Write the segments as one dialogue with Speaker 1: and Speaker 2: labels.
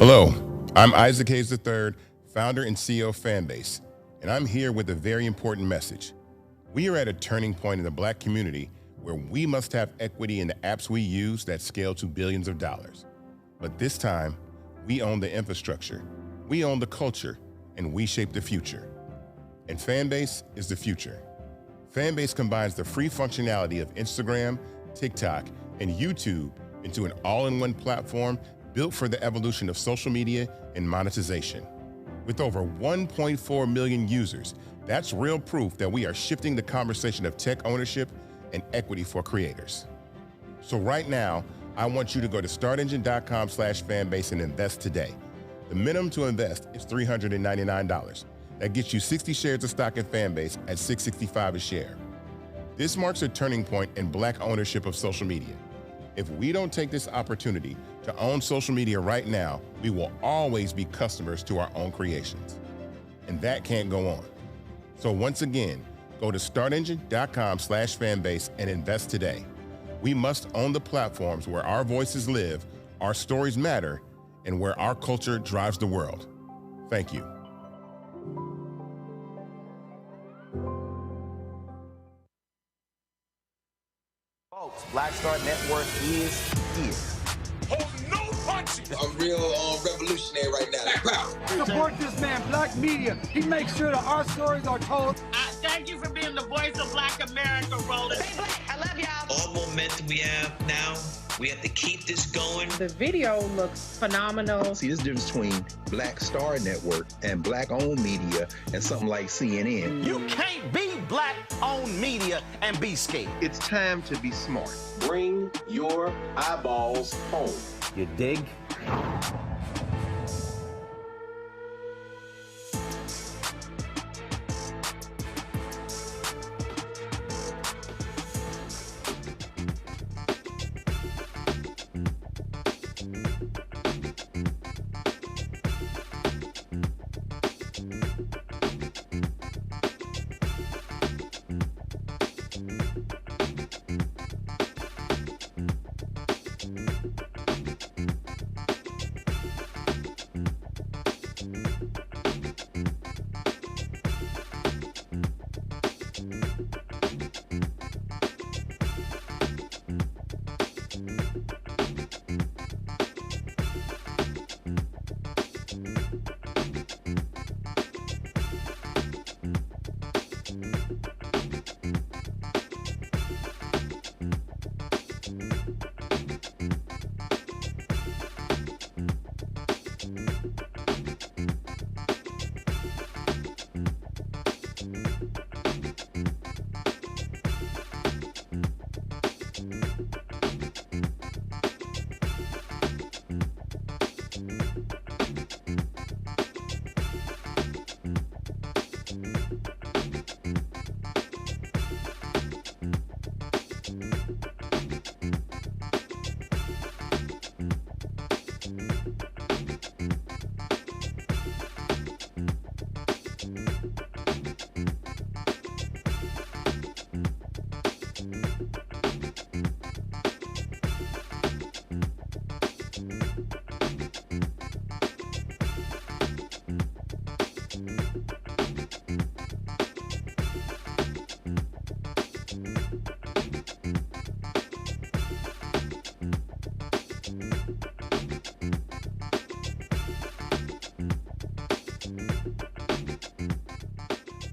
Speaker 1: Hello, I'm Isaac Hayes III, founder and CEO of Fanbase, and I'm here with a very important message. We are at a turning point in the Black community where we must have equity in the apps we use that scale to billions of dollars. But this time, we own the infrastructure, we own the culture, and we shape the future. And Fanbase is the future. Fanbase combines the free functionality of Instagram, TikTok, and YouTube into an all-in-one platform built for the evolution of social media and monetization. With over 1.4 million users, that's real proof that we are shifting the conversation of tech ownership and equity for creators. So right now, I want you to go to startengine.com/fanbase and invest today. The minimum to invest is $399. That gets you 60 shares of stock in Fanbase at $665 a share. This marks a turning point in Black ownership of social media. If we don't take this opportunity to own social media right now, we will always be customers to our own creations. And that can't go on. So once again, go to startengine.com/fanbase and invest today. We must own the platforms where our voices live, our stories matter, and where our culture drives the world. Thank you.
Speaker 2: Folks, Black Star Network is here.
Speaker 3: Hold no punches.
Speaker 4: I'm real revolutionary right now. Black power.
Speaker 5: Support this man, Black media. He makes sure that our stories are told.
Speaker 6: Thank you for being the voice of Black America, Roland.
Speaker 7: Stay black. I love y'all.
Speaker 8: All momentum we have now, we have to keep this going.
Speaker 9: The video looks phenomenal.
Speaker 10: See, this difference between Black Star Network and Black-owned media and something like CNN.
Speaker 2: You can't be Black-owned media and be scared.
Speaker 11: It's time to be smart.
Speaker 12: Bring your eyeballs home.
Speaker 2: You dig?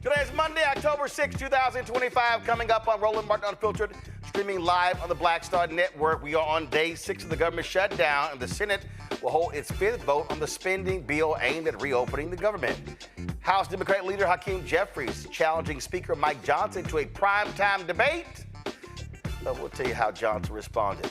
Speaker 2: Today is Monday, October 6, 2025, coming up on Roland Martin Unfiltered, streaming live on the Black Star Network. We are on day 6 of the government shutdown, and the Senate will hold its 5th vote on the spending bill aimed at reopening the government. House Democratic Leader Hakeem Jeffries challenging Speaker Mike Johnson to a primetime debate. We'll tell you how Johnson responded.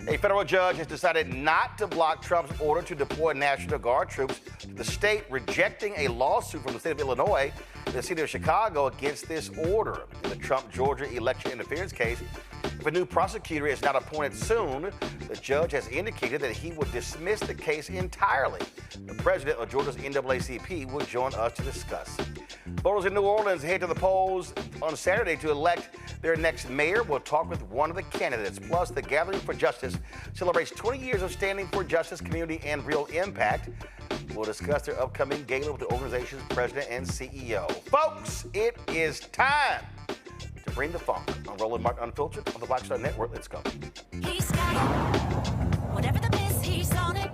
Speaker 2: A federal judge has decided not to block Trump's order to deploy National Guard troops to the state, rejecting a lawsuit from the state of Illinois and the city of Chicago against this order. In the Trump-Georgia election interference case, if a new prosecutor is not appointed soon, the judge has indicated that he will dismiss the case entirely. The president of Georgia's NAACP will join us to discuss. Voters in New Orleans head to the polls on Saturday to elect Their next mayor will talk with one of the candidates. Plus, the Gathering for Justice celebrates 20 years of standing for justice, community, and real impact. We'll discuss their upcoming gala with the organization's president and CEO. Folks, it is time to bring the funk on Roland Martin Unfiltered on the Black Star Network. Let's go.
Speaker 7: He's got it. Whatever the biz, he's on it.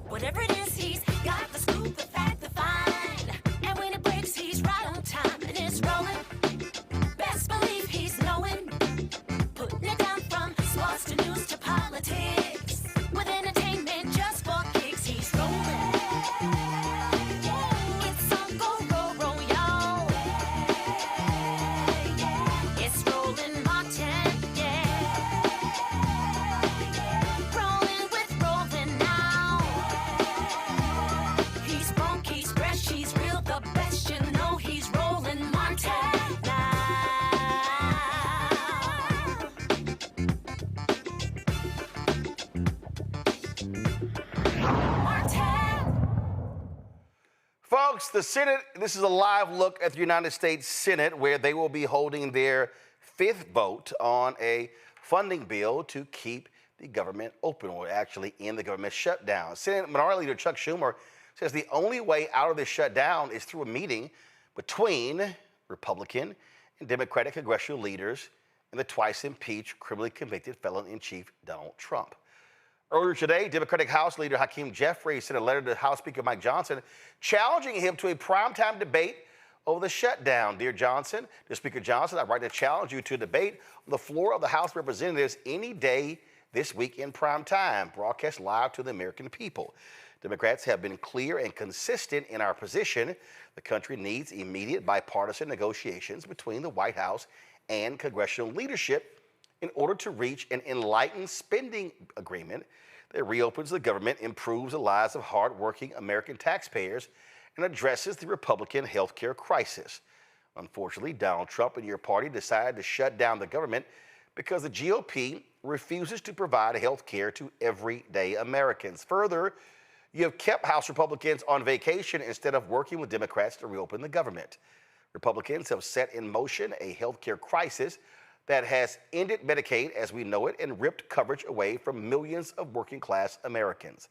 Speaker 7: Whatever it is, he's got the scoop, the fact, the find. And when it breaks, he's right on time and it's rolling. Best believe he's knowing. Putting it down from sports to news to politics. With entertainment just for kicks, he's rolling. It's on go, roll, roll, y'all. It's Roland Martin, yeah. Rolling with Roland now. He's funky, he's fresh, he's real, the best, you know he's Roland Martin now.
Speaker 2: Folks, the Senate, this is a live look at the United States Senate, where they will be holding their fifth vote on a funding bill to keep the government open, or actually end the government shutdown. Senate Minority Leader Chuck Schumer says the only way out of this shutdown is through a meeting between Republican and Democratic congressional leaders and the twice impeached, criminally convicted felon-in-chief Donald Trump. Earlier today, Democratic House Leader Hakeem Jeffries sent a letter to House Speaker Mike Johnson challenging him to a primetime debate over the shutdown. Dear Johnson, dear Speaker Johnson, I'd like to challenge you to a debate on the floor of the House of Representatives any day this week in prime time, broadcast live to the American people. Democrats have been clear and consistent in our position. The country needs immediate bipartisan negotiations between the White House and congressional leadership in order to reach an enlightened spending agreement that reopens the government, improves the lives of hardworking American taxpayers, and addresses the Republican health care crisis. Unfortunately, Donald Trump and your party decided to shut down the government because the GOP refuses to provide health care to everyday Americans. Further, you have kept House Republicans on vacation instead of working with Democrats to reopen the government. Republicans have set in motion a health care crisis that has ended Medicaid as we know it and ripped coverage away from millions of working-class Americans.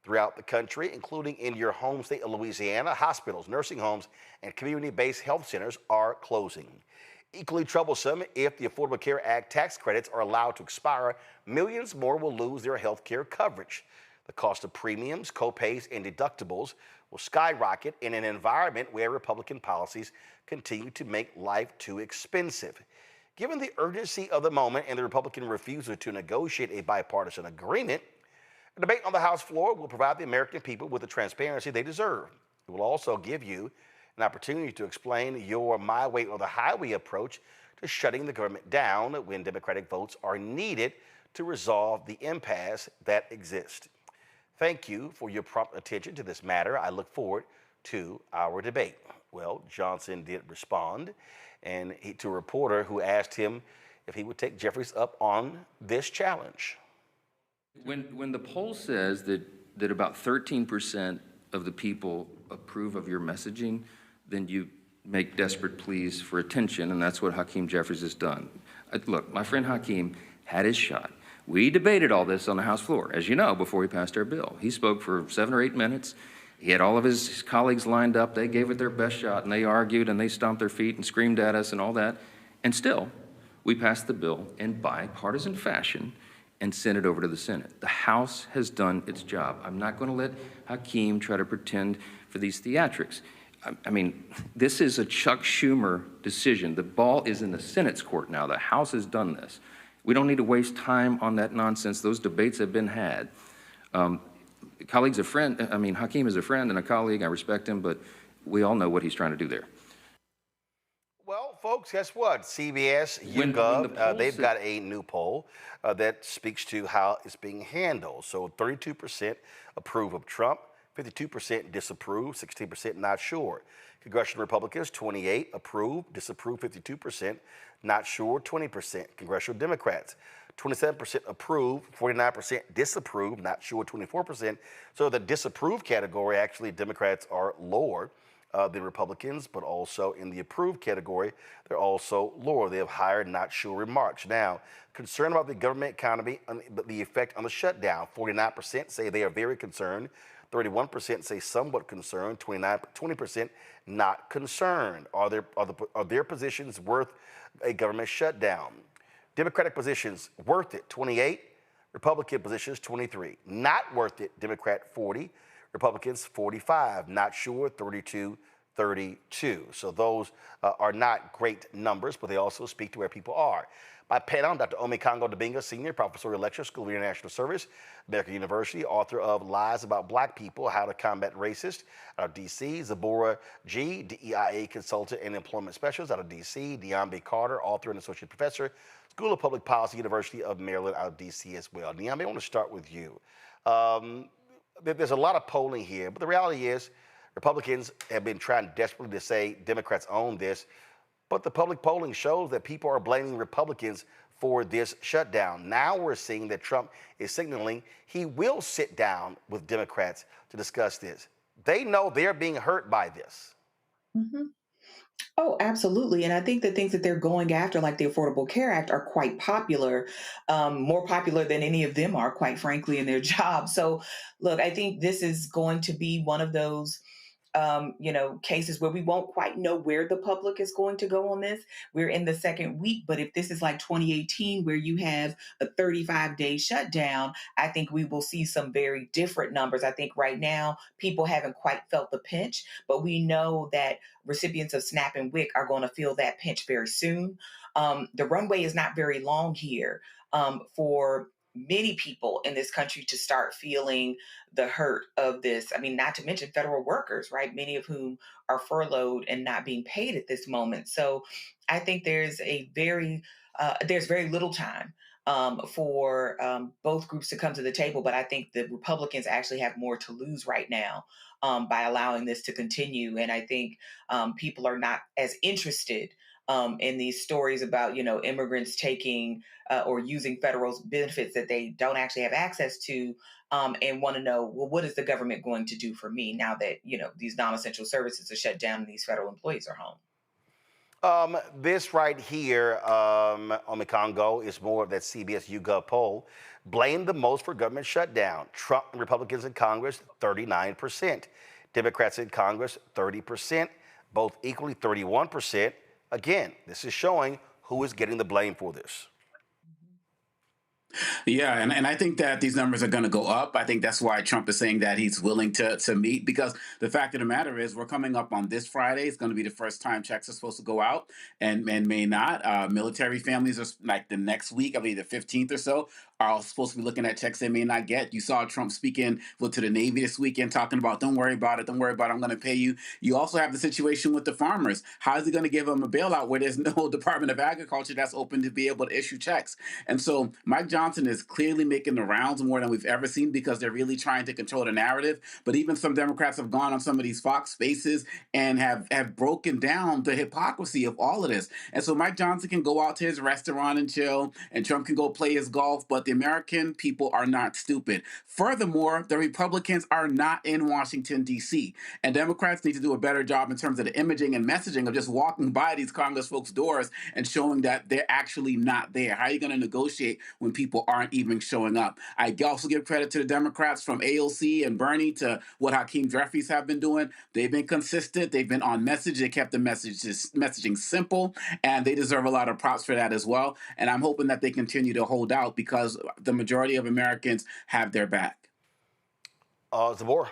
Speaker 2: Throughout the country, including in your home state of Louisiana, hospitals, nursing homes, and community-based health centers are closing. Equally troublesome, if the Affordable Care Act tax credits are allowed to expire, millions more will lose their health care coverage. The cost of premiums, copays, and deductibles will skyrocket in an environment where Republican policies continue to make life too expensive. Given the urgency of the moment and the Republican refusal to negotiate a bipartisan agreement, a debate on the House floor will provide the American people with the transparency they deserve. It will also give you an opportunity to explain your my way or the highway approach to shutting the government down when Democratic votes are needed to resolve the impasse that exists. Thank you for your prompt attention to this matter. I look forward to our debate. Well, Johnson did respond, and to a reporter who asked him if he would take Jeffries up on this challenge.
Speaker 11: When the poll says that about 13% of the people approve of your messaging, then you make desperate pleas for attention, and that's what Hakeem Jeffries has done. Look, my friend Hakeem had his shot. We debated all this on the House floor, as you know, before he passed our bill. He spoke for 7 or 8 minutes. He had all of his colleagues lined up. They gave it their best shot, and they argued, and they stomped their feet and screamed at us and all that. And still, we passed the bill in bipartisan fashion and sent it over to the Senate. The House has done its job. I'm not going to let Hakeem try to pretend for these theatrics. I mean, this is a Chuck Schumer decision. The ball is in the Senate's court now. The House has done this. We don't need to waste time on that nonsense. Those debates have been had. Colleague's a friend. I mean, Hakeem is a friend and a colleague. I respect him, but we all know what he's trying to do there.
Speaker 2: Well, folks, guess what? CBS, YouGov, they've got a new poll that speaks to how it's being handled. So 32% approve of Trump, 52% disapprove, 16% not sure. Congressional Republicans, 28 approve, disapprove 52%, not sure 20%. Congressional Democrats, 27% approve, 49% disapprove, not sure 24%. So the disapprove category, actually Democrats are lower. than Republicans, but also in the approved category, they're also lower. They have higher not sure remarks. Now, concern about the government economy, the effect on the shutdown. 49% say they are very concerned. 31% say somewhat concerned. 20% not concerned. Are their positions worth a government shutdown? Democratic positions worth it, 28. Republican positions, 23. Not worth it, Democrat 40. Republicans 45, not sure 32. So those are not great numbers, but they also speak to where people are. My panel, Dr. Omekongo Dibinga, Senior Professorial Lecturer, School of International Service, American University, author of Lies About Black People, How to Combat Racist, out of D.C. Zabora G., DEIA Consultant and Employment Specialist, out of D.C. Diambe Carter, author and Associate Professor, School of Public Policy, University of Maryland, out of D.C. as well. Diambe, I want to start with you. There's a lot of polling here, but the reality is Republicans have been trying desperately to say Democrats own this, but the public polling shows that people are blaming Republicans for this shutdown. Now we're seeing that Trump is signaling he will sit down with Democrats to discuss this. They know they're being hurt by this.
Speaker 13: Mm-hmm. Oh, absolutely. And I think the things that they're going after, like the Affordable Care Act, are quite popular, more popular than any of them are, quite frankly, in their job. So, look, I think this is going to be one of those cases where we won't quite know where the public is going to go on this. We're in the second week, but if this is like 2018, where you have a 35-day shutdown, I think we will see some very different numbers. I think right now people haven't quite felt the pinch, but we know that recipients of SNAP and WIC are going to feel that pinch very soon. The runway is not very long here for many people in this country to start feeling the hurt of this. I mean, not to mention federal workers, right? Many of whom are furloughed and not being paid at this moment. So I think there's very little time for both groups to come to the table. But I think the Republicans actually have more to lose right now by allowing this to continue. And I think people are not as interested in these stories about, immigrants taking or using federal benefits that they don't actually have access to, and want to know, well, what is the government going to do for me now that, these non-essential services are shut down and these federal employees are home?
Speaker 2: This right here, Omekongo, is more of that CBS YouGov poll. Blame the most for government shutdown. Trump and Republicans in Congress, 39%. Democrats in Congress, 30%. Both equally 31%. Again, this is showing who is getting the blame for this.
Speaker 14: Yeah, and I think that these numbers are going to go up. I think that's why Trump is saying that he's willing to meet, because the fact of the matter is we're coming up on this Friday. It's going to be the first time checks are supposed to go out and may not. Military families are like the next week, I believe the 15th or so, are supposed to be looking at checks they may not get. You saw Trump speaking to the Navy this weekend, talking about, don't worry about it, I'm going to pay you. You also have the situation with the farmers. How is he going to give them a bailout where there's no Department of Agriculture that's open to be able to issue checks? And so Mike Johnson is clearly making the rounds more than we've ever seen, because they're really trying to control the narrative. But even some Democrats have gone on some of these Fox Spaces and have broken down the hypocrisy of all of this. And so Mike Johnson can go out to his restaurant and chill, and Trump can go play his golf, but the American people are not stupid. Furthermore, the Republicans are not in Washington, D.C., and Democrats need to do a better job in terms of the imaging and messaging of just walking by these Congress folks' doors and showing that they're actually not there. How are you going to negotiate when people aren't even showing up? I also give credit to the Democrats, from AOC and Bernie to what Hakeem Jeffries have been doing. They've been consistent. They've been on message. They kept the messaging simple, and they deserve a lot of props for that as well. And I'm hoping that they continue to hold out, because the majority of Americans have their back.
Speaker 2: Zabor.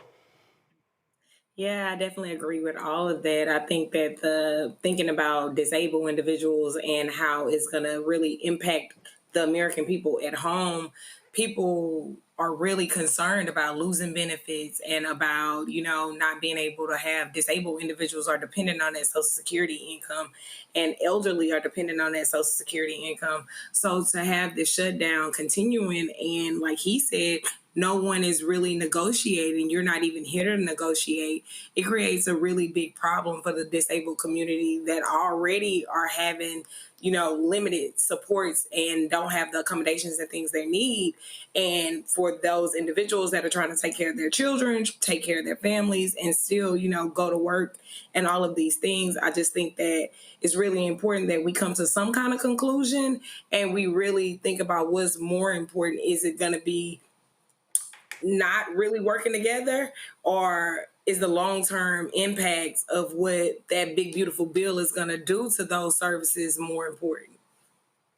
Speaker 9: Yeah, I definitely agree with all of that. I think that thinking about disabled individuals and how it's going to really impact the American people at home, people are really concerned about losing benefits and about, not being able to have disabled individuals are dependent on that Social Security income, and elderly are dependent on that Social Security income. So to have the shutdown continuing, and like he said, no one is really negotiating. You're not even here to negotiate. It creates a really big problem for the disabled community that already are having, limited supports and don't have the accommodations and things they need. And for those individuals that are trying to take care of their children, take care of their families, and still, go to work and all of these things, I just think that it's really important that we come to some kind of conclusion and we really think about what's more important. Is it going to be not really working together, or is the long-term impacts of what that big, beautiful bill is going to do to those services more important?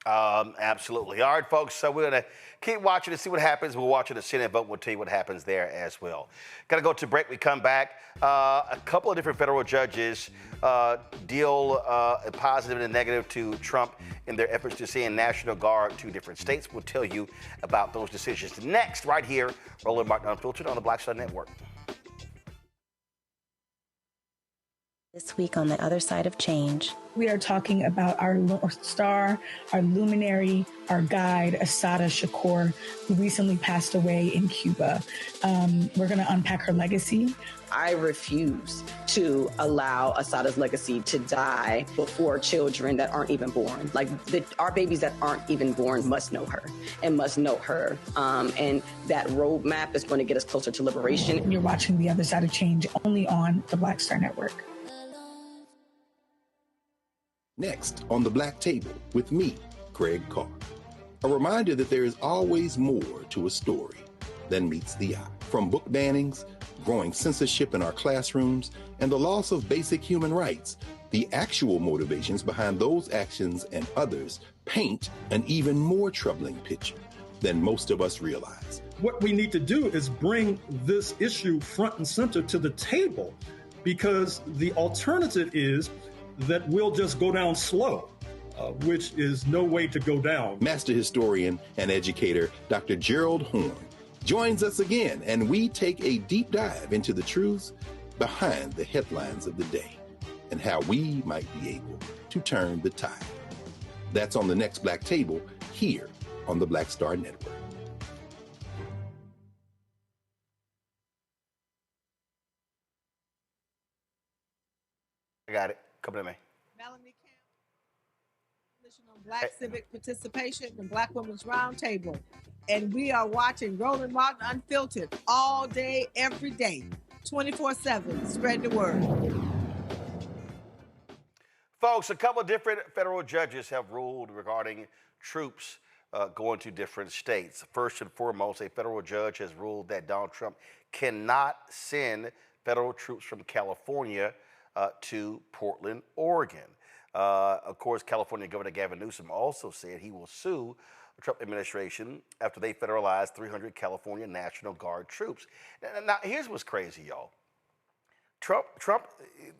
Speaker 2: Absolutely. All right, folks, so we're going to keep watching to see what happens. We'll watch the Senate vote. We'll tell you what happens there as well. Got to go to break. We come back. A couple of different federal judges deal a positive and a negative to Trump in their efforts to send National Guard to different states. We'll tell you about those decisions next, right here, Roland Martin Unfiltered on the Black Star Network.
Speaker 15: This week on The Other Side of Change,
Speaker 16: we are talking about our North Star, our luminary, our guide, Assata Shakur, who recently passed away in Cuba. We're going to unpack her legacy.
Speaker 17: I refuse to allow Assata's legacy to die before children that aren't even born. Our babies that aren't even born must know her and must know her. And that roadmap is going to get us closer to liberation.
Speaker 16: You're watching The Other Side of Change only on the Black Star Network.
Speaker 18: Next on The Black Table with me, Craig Carr. A reminder that there is always more to a story than meets the eye. From book bannings, growing censorship in our classrooms, and the loss of basic human rights, the actual motivations behind those actions and others paint an even more troubling picture than most of us realize.
Speaker 19: What we need to do is bring this issue front and center to the table, because the alternative is that we'll just go down slow, which is no way to go down.
Speaker 18: Master historian and educator Dr. Gerald Horn joins us again, and we take a deep dive into the truths behind the headlines of the day and how we might be able to turn the tide. That's on the next Black Table here on the Black Star Network.
Speaker 2: I got it. Come to me.
Speaker 20: Melanie Campbell, on Black Civic Participation and Black Women's Roundtable. And we are watching Roland Martin Unfiltered all day, every day, 24/7. Spread the word.
Speaker 2: Folks, a couple of different federal judges have ruled regarding troops going to different states. First and foremost, a federal judge has ruled that Donald Trump cannot send federal troops from California to Portland, Oregon. Of course, California Governor Gavin Newsom also said he will sue the Trump administration after they federalized 300 California National Guard troops. Now, here's what's crazy, y'all. Trump,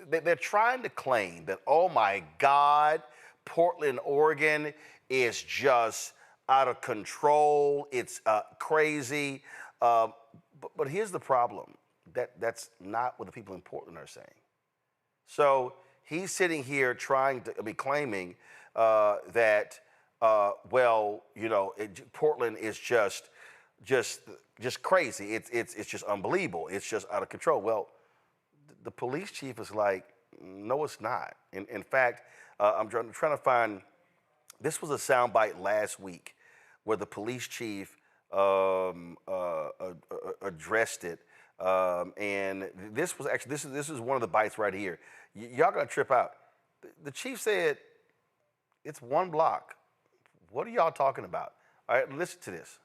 Speaker 2: they're trying to claim that, oh my God, Portland, Oregon is just out of control. It's crazy. But here's the problem. That's not what the people in Portland are saying. So he's sitting here claiming that, Portland is just crazy. It's just unbelievable. It's just out of control. Well, the police chief is like, no, it's not. In fact, I'm trying to find, this was a soundbite last week where the police chief addressed it. And this was actually, this is one of the bites right here. Y'all gonna trip out. The chief said, it's one block. What are y'all talking about? All right, listen to this.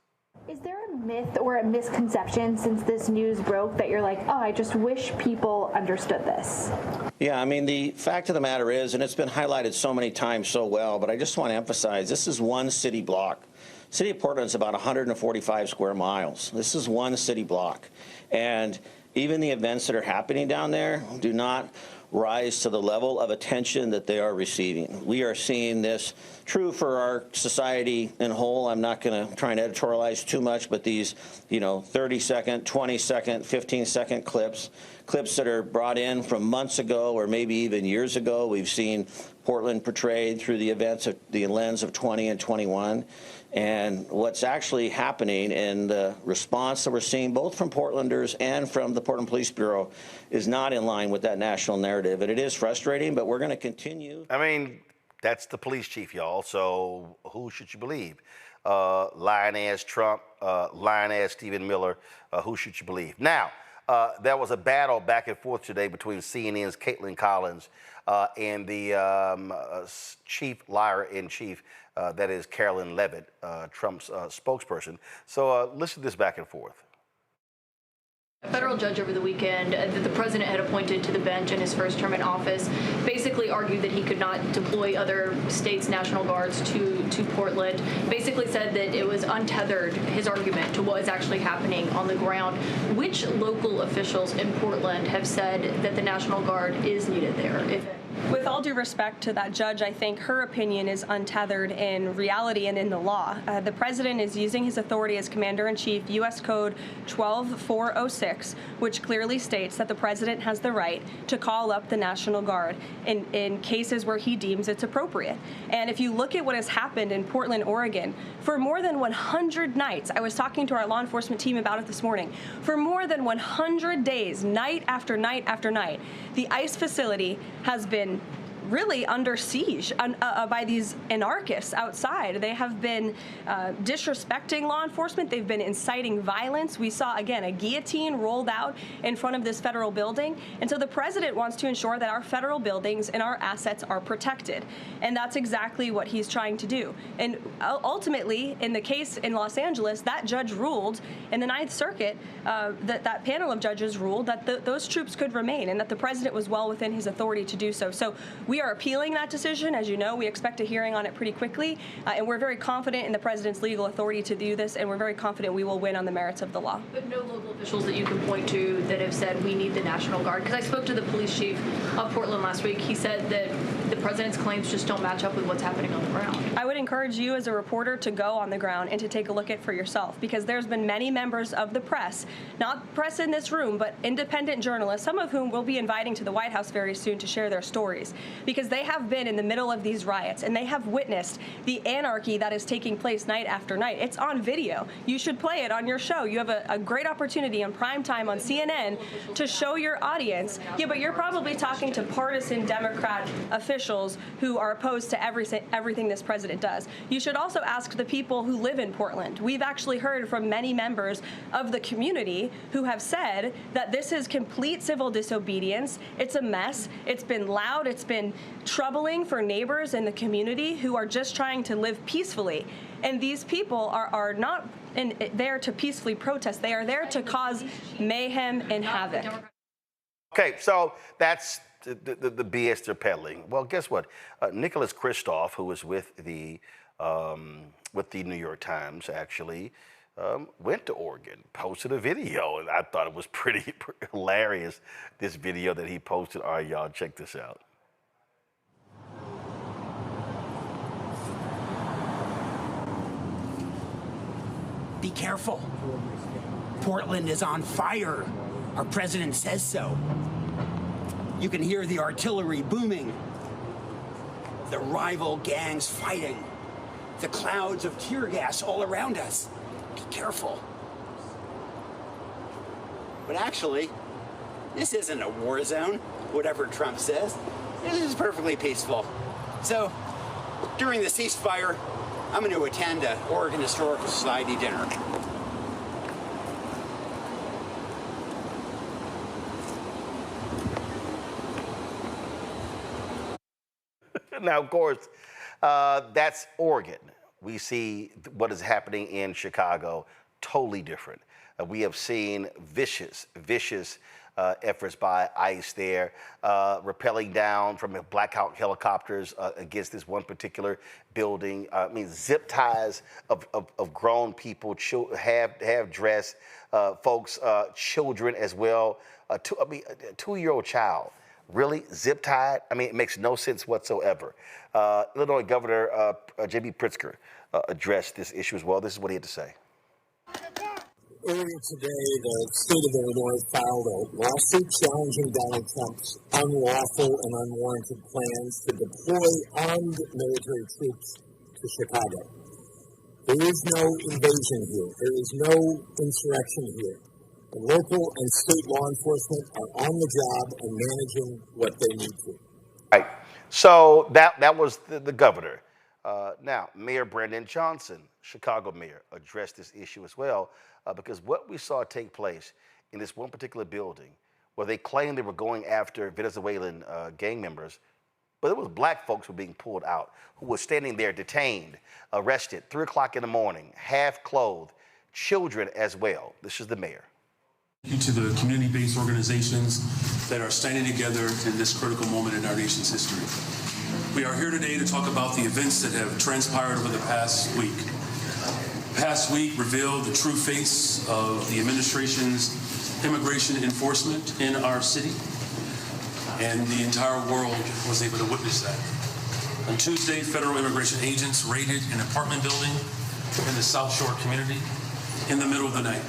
Speaker 21: Is there a myth or a misconception since this news broke that you're like, oh, I just wish people understood this?
Speaker 22: Yeah, I mean, the fact of the matter is, and it's been highlighted so many times so well, but I just want to emphasize, this is one city block. City of Portland is about 145 square miles. This is one city block. And even the events that are happening down there do not rise to the level of attention that they are receiving. We are seeing this true for our society in whole. I'm not going to try and editorialize too much, but these, 30-second, 20-second, 15-second clips clips that are brought in from months ago or maybe even years ago. We've seen Portland portrayed through the events of the lens of 20 and 21. And what's actually happening in the response that we're seeing both from Portlanders and from the Portland Police Bureau is not in line with that national narrative. And it is frustrating, but we're going to continue.
Speaker 2: I mean, that's the police chief, y'all. So who should you believe? Lying-ass Trump, lying-ass Stephen Miller. Who should you believe? Now, there was a battle back and forth today between CNN's Caitlin Collins and the chief liar-in-chief, that is Carolyn Levitt, Trump's spokesperson. So listen to this back and forth.
Speaker 1: A federal judge over the weekend that the president had appointed to the bench in his first term in office basically argued that he could not deploy other states' National Guards to Portland, basically said that it was untethered, his argument, to what is actually happening on the ground. Which local officials in Portland have said that the National Guard is needed there, if any?
Speaker 3: With all due respect to that judge, I think her opinion is untethered in reality and in the law. The president is using his authority as commander-in-chief, U.S. Code 12406, which clearly states that the president has the right to call up the National Guard in cases where he deems it's appropriate. And if you look at what has happened in Portland, Oregon, for more than 100 nights, I was talking to our law enforcement team about it this morning, for more than 100 days, night after night after night, the ICE facility has been really under siege by these anarchists outside. They have been disrespecting law enforcement. They've been inciting violence. We saw, again, a guillotine rolled out in front of this federal building. And so the president wants to ensure that our federal buildings and our assets are protected. And that's exactly what he's trying to do. And ultimately, in the case in Los Angeles, that judge ruled, in the Ninth Circuit, that panel of judges ruled that those troops could remain and that the president was well within his authority to do so. So we are appealing that decision. As you know, we expect a hearing on it pretty quickly, and we're very confident in the president's legal authority to do this, and we're very confident we will win on the merits of the law.
Speaker 1: But no local officials that you can point to that have said we need the National Guard? Because I spoke to the police chief of Portland last week. He said that the president's claims just don't match up with what's happening on the ground.
Speaker 3: I would encourage you as a reporter to go on the ground and to take a look at it for yourself, because there's been many members of the press, not press in this room, but independent journalists, some of whom we'll be inviting to the White House very soon to share their stories, because they have been in the middle of these riots and they have witnessed the anarchy that is taking place night after night. It's on video. You should play it on your show. You have a great opportunity on primetime on CNN to show your audience. Yeah, but you're probably talking to partisan Democrat officials who are opposed to everything this president does. You should also ask the people who live in Portland. We've actually heard from many members of the community who have said that this is complete civil disobedience. It's a mess. It's been loud. It's been troubling for neighbors in the community who are just trying to live peacefully. And these people are not there to peacefully protest. They are there to cause mayhem and havoc.
Speaker 2: Okay, so that's the BS they're peddling. Well, guess what? Nicholas Kristof, who was with the New York Times, actually went to Oregon, posted a video, and I thought it was pretty hilarious, this video that he posted. All right, y'all, check this out.
Speaker 23: Be careful. Portland is on fire. Our president says so. You can hear the artillery booming, the rival gangs fighting, the clouds of tear gas all around us. Be careful. But actually, this isn't a war zone, whatever Trump says. This is perfectly peaceful. So, during the ceasefire, I'm going to attend an Oregon Historical Society dinner.
Speaker 2: Now, of course, that's Oregon. We see what is happening in Chicago, totally different. We have seen vicious efforts by ICE there, rappelling down from Black Hawk helicopters against this one particular building. I mean, zip ties of grown people, have dressed folks, children as well. A 2-year-old child. Really? Zip-tied? I mean, it makes no sense whatsoever. Illinois Governor J.B. Pritzker addressed this issue as well. This is what he had to say.
Speaker 4: Earlier today, the state of Illinois filed a lawsuit challenging Donald Trump's unlawful and unwarranted plans to deploy armed military troops to Chicago. There is no invasion here. There is no insurrection here. The local and state law enforcement are on the job and managing what they need to.
Speaker 2: Right. So that was the governor. Now, Mayor Brandon Johnson, Chicago mayor, addressed this issue as well, because what we saw take place in this one particular building where they claimed they were going after Venezuelan gang members, but it was black folks who were being pulled out, who were standing there detained, arrested, 3 o'clock in the morning, half clothed, children as well. This is the mayor.
Speaker 5: Thank you to the community-based organizations that are standing together in this critical moment in our nation's history. We are here today to talk about the events that have transpired over the past week. The past week revealed the true face of the administration's immigration enforcement in our city, and the entire world was able to witness that. On Tuesday, federal immigration agents raided an apartment building in the South Shore community in the middle of the night.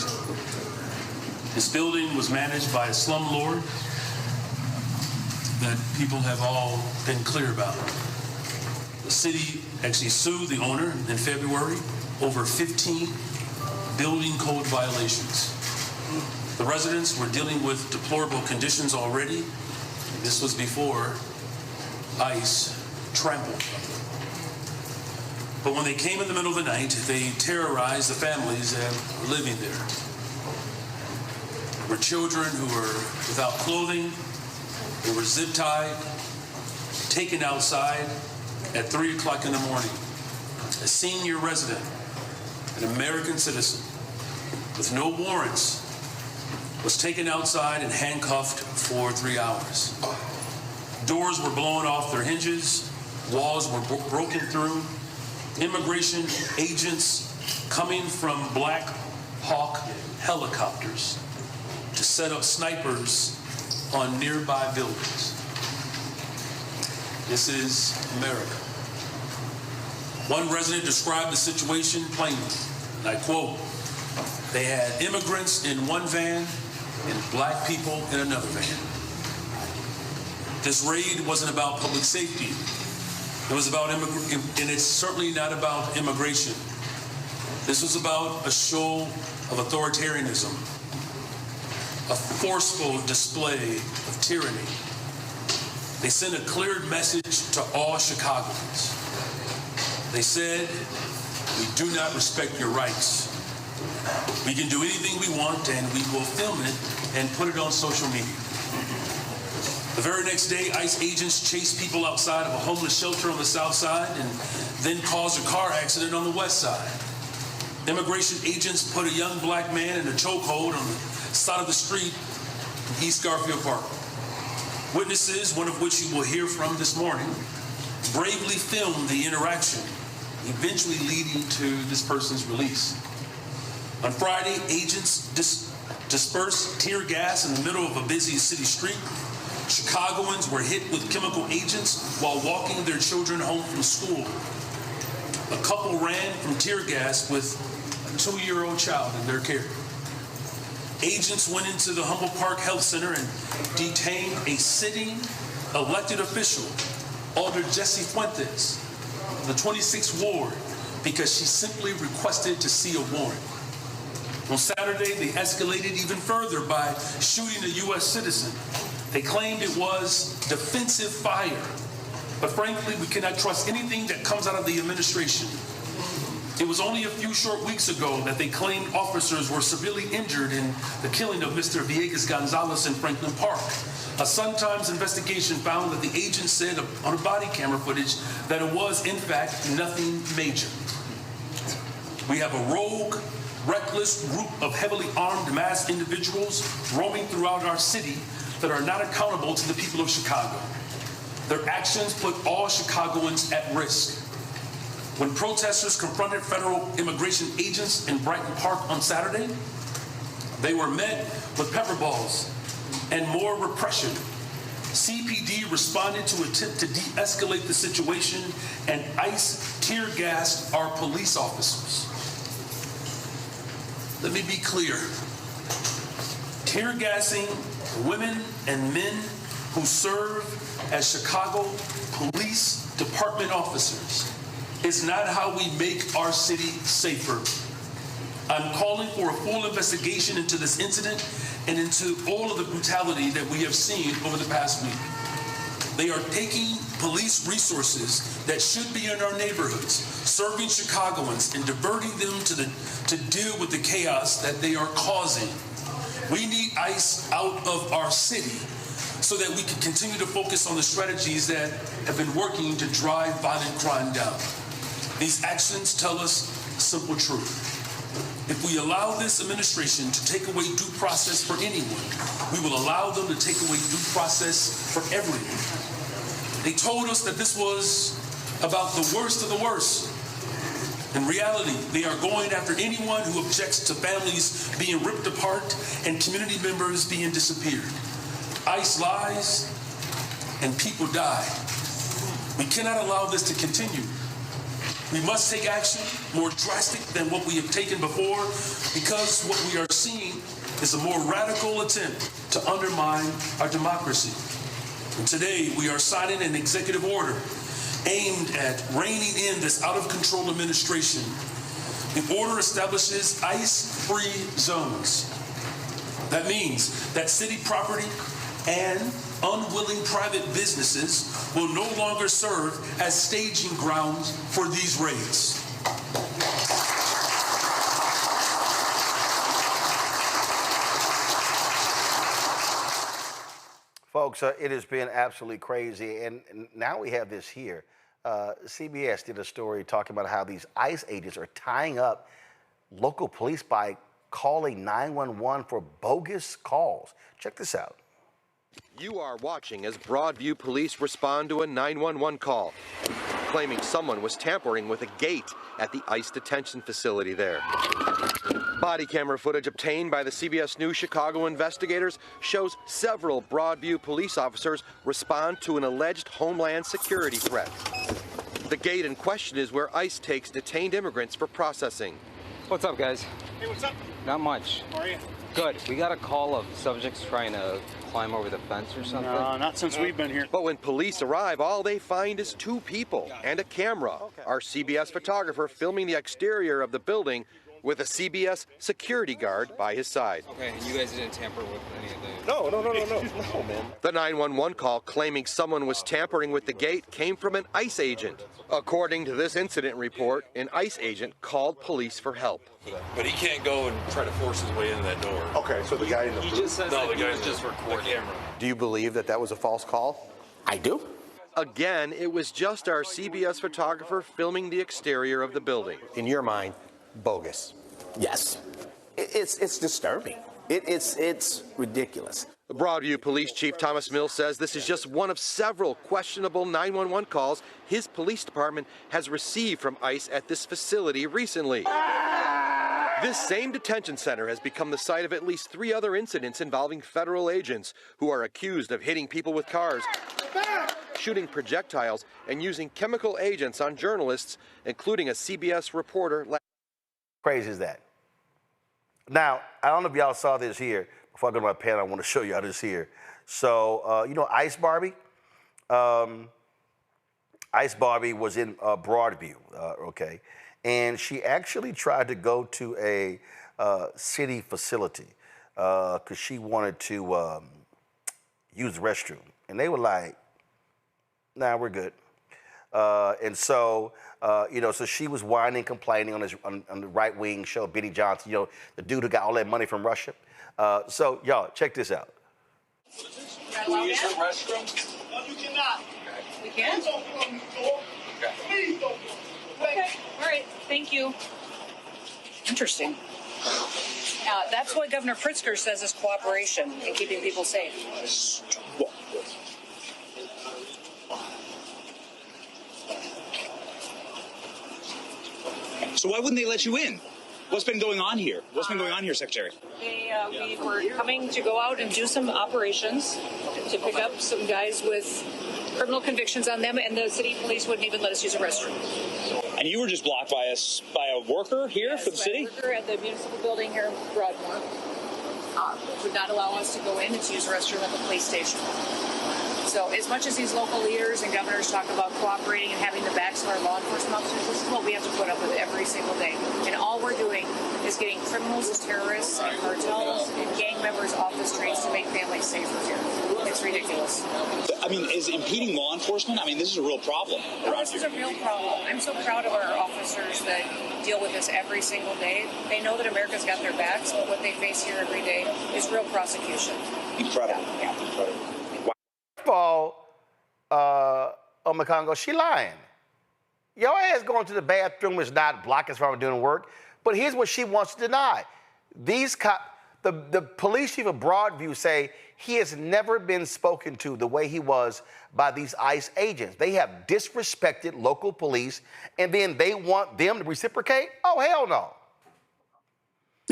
Speaker 5: This building was managed by a slumlord that people have all been clear about. The city actually sued the owner in February over 15 building code violations. The residents were dealing with deplorable conditions already. This was before ICE trampled. But when they came in the middle of the night, they terrorized the families that were living there. There were children who were without clothing, they were zip-tied, taken outside at 3 o'clock in the morning. A senior resident, an American citizen, with no warrants, was taken outside and handcuffed for 3 hours. Doors were blown off their hinges, walls were broken through, immigration agents coming from Black Hawk helicopters to set up snipers on nearby buildings. This is America. One resident described the situation plainly, and I quote, "They had immigrants in one van and black people in another van." This raid wasn't about public safety. It was about and it's certainly not about immigration. This was about a show of authoritarianism, a forceful display of tyranny. They sent a clear message to all Chicagoans. They said, "We do not respect your rights. We can do anything we want and we will film it and put it on social media." The very next day, ICE agents chased people outside of a homeless shelter on the south side and then caused a car accident on the west side. Immigration agents put a young black man in a chokehold on the side of the street in East Garfield Park. Witnesses, one of which you will hear from this morning, bravely filmed the interaction, eventually leading to this person's release. On Friday, agents dispersed tear gas in the middle of a busy city street. Chicagoans were hit with chemical agents while walking their children home from school. A couple ran from tear gas with a 2-year-old child in their care. Agents went into the Humboldt Park Health Center and detained a sitting elected official, Alder Jessie Fuentes, of the 26th Ward, because she simply requested to see a warrant. On Saturday, they escalated even further by shooting a U.S. citizen. They claimed it was defensive fire, but frankly, we cannot trust anything that comes out of the administration. It was only a few short weeks ago that they claimed officers were severely injured in the killing of Mr. Villegas Gonzalez in Franklin Park. A Sun-Times investigation found that the agent said on body camera footage that it was, in fact, nothing major. We have a rogue, reckless group of heavily armed mass individuals roaming throughout our city that are not accountable to the people of Chicago. Their actions put all Chicagoans at risk. When protesters confronted federal immigration agents in Brighton Park on Saturday, they were met with pepper balls and more repression. CPD responded to attempt to de-escalate the situation, and ICE tear-gassed our police officers. Let me be clear. Tear gassing women and men who serve as Chicago Police Department officers is not how we make our city safer. I'm calling for a full investigation into this incident and into all of the brutality that we have seen over the past week. They are taking police resources that should be in our neighborhoods, serving Chicagoans and diverting them to deal with the chaos that they are causing. We need ICE out of our city so that we can continue to focus on the strategies that have been working to drive violent crime down. These actions tell us a simple truth. If we allow this administration to take away due process for anyone, we will allow them to take away due process for everyone. They told us that this was about the worst of the worst. In reality, they are going after anyone who objects to families being ripped apart and community members being disappeared. ICE lies and people die. We cannot allow this to continue. We must take action more drastic than what we have taken before, because what we are seeing is a more radical attempt to undermine our democracy. And today, we are signing an executive order aimed at reining in this out-of-control administration. The order establishes ICE-free zones. That means that city property and unwilling private businesses will no longer serve as staging grounds for these raids.
Speaker 2: Folks, it has been absolutely crazy, and now we have this here. CBS did a story talking about how these ICE agents are tying up local police by calling 911 for bogus calls. Check this out.
Speaker 6: You are watching as Broadview police respond to a 911 call, claiming someone was tampering with a gate at the ICE detention facility there. Body camera footage obtained by the CBS News Chicago investigators shows several Broadview police officers respond to an alleged Homeland Security threat. The gate in question is where ICE takes detained immigrants for processing.
Speaker 8: What's up, guys?
Speaker 10: Hey, what's up?
Speaker 8: Not much.
Speaker 10: How are you?
Speaker 8: Good. We got a call of subjects trying to climb over the fence or something.
Speaker 10: No, not since we've been here.
Speaker 6: But when police arrive, all they find is two people and a camera. Our CBS photographer filming the exterior of the building with a CBS security guard by his side.
Speaker 8: Okay, you guys didn't tamper with any of the...
Speaker 6: No, man. The 911 call claiming someone was tampering with the gate came from an ICE agent. According to this incident report, an ICE agent called police for help.
Speaker 24: But he can't go and try to force his way into that door.
Speaker 12: Okay, so the guy in the
Speaker 8: He just says
Speaker 24: No,
Speaker 8: that
Speaker 24: the
Speaker 8: he
Speaker 24: guy
Speaker 8: was just recording.
Speaker 24: the camera.
Speaker 12: Do you believe that that was a false call?
Speaker 6: I do. Again, it was just our CBS photographer filming the exterior of the building.
Speaker 12: In your mind, bogus.
Speaker 25: Yes. It's disturbing. It's ridiculous.
Speaker 6: The Broadview Police Chief Thomas Mills says this is just one of several questionable 911 calls his police department has received from ICE at this facility recently. This same detention center has become the site of at least 3 other incidents involving federal agents who are accused of hitting people with cars, shooting projectiles, and using chemical agents on journalists, including a CBS reporter.
Speaker 2: Crazy is that? Now, I don't know if y'all saw this here. Before I go to my panel, I want to show y'all this here. So, you know Ice Barbie? Ice Barbie was in Broadview, okay? And she actually tried to go to a city facility because she wanted to use the restroom. And they were like, nah, we're good. And so, you know, so she was whining, complaining on the right-wing show, Benny Johnson, you know, the dude who got all that money from Russia. So, y'all, check this out.
Speaker 10: Can we use your restroom? No, you cannot.
Speaker 26: We can?
Speaker 10: Please don't close the door. Please don't close the door.
Speaker 26: Okay, all right, thank you. Interesting. That's what Governor Pritzker says is cooperation in keeping people safe.
Speaker 27: So why wouldn't they let you in? What's been going on here? What's been going on here, Secretary?
Speaker 26: We were coming to go out and do some operations to pick up some guys with criminal convictions on them, and the city police wouldn't even let us use a restroom.
Speaker 27: And you were just blocked by a worker here for the city?
Speaker 26: A worker at the municipal building here in Broadmoor would not allow us to go in and to use a restroom at the police station. So as much as these local leaders and governors talk about cooperating and having the backs of our law enforcement officers, this is what we have to put up with every single day. And all we're doing is getting criminals, terrorists, and cartels and gang members off the streets to make families safer here. It's ridiculous.
Speaker 27: I mean, is impeding law enforcement? I mean, this is a real problem around
Speaker 26: This is
Speaker 27: here.
Speaker 26: a real problem. I'm so proud of our officers that deal with this every single day. They know that America's got their backs, but what they face here every day is real prosecution.
Speaker 27: Incredible.
Speaker 26: Yeah.
Speaker 27: Incredible.
Speaker 2: First of all, Omekongo, she lying. Your ass going to the bathroom is not blocking us from doing work. But here's what she wants to deny. These the police chief of Broadview say he has never been spoken to the way he was by these ICE agents. They have disrespected local police, and then they want them to reciprocate? Oh, hell no.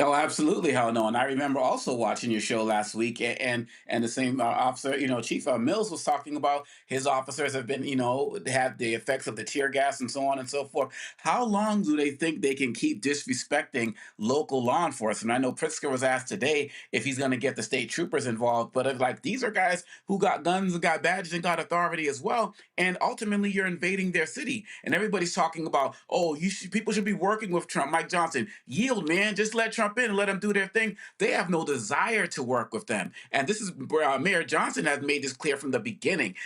Speaker 7: Oh, absolutely, hell no. And I remember also watching your show last week, and the same officer, Chief Mills was talking about his officers have been, had the effects of the tear gas and so on and so forth. How long do they think they can keep disrespecting local law enforcement? I know Pritzker was asked today if he's going to get the state troopers involved, but these are guys who got guns and got badges and got authority as well, and ultimately you're invading their city. And everybody's talking about, people should be working with Trump. Mike Johnson, yield, man, just let Trump in and let them do their thing. They have no desire to work with them. And this is Mayor Johnson has made this clear from the beginning.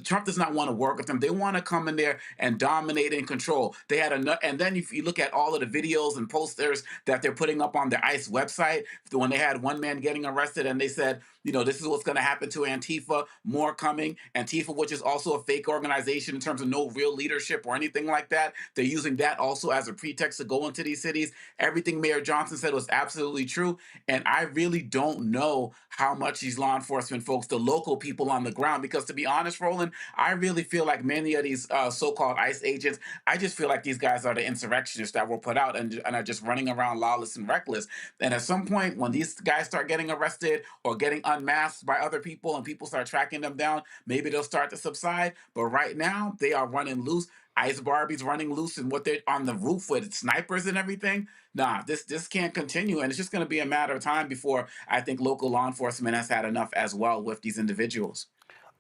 Speaker 7: Trump does not want to work with them. They want to come in there and dominate and control. They had enough. And then if you look at all of the videos and posters that they're putting up on their ICE website, when they had one man getting arrested and they said, this is what's going to happen to Antifa, more coming. Antifa, which is also a fake organization in terms of no real leadership or anything like that. They're using that also as a pretext to go into these cities. Everything Mayor Johnson said was absolutely true. And I really don't know how much these law enforcement folks, the local people on the ground, because to be honest, Roland, I really feel like many of these so-called ICE agents, I just feel like these guys are the insurrectionists that were put out and are just running around lawless and reckless. And at some point, when these guys start getting arrested or getting unmasked by other people and people start tracking them down, maybe they'll start to subside. But right now, they are running loose. Ice Barbie's running loose, and what they're on the roof with snipers and everything. Nah, this can't continue, and it's just going to be a matter of time before I think local law enforcement has had enough as well with these individuals.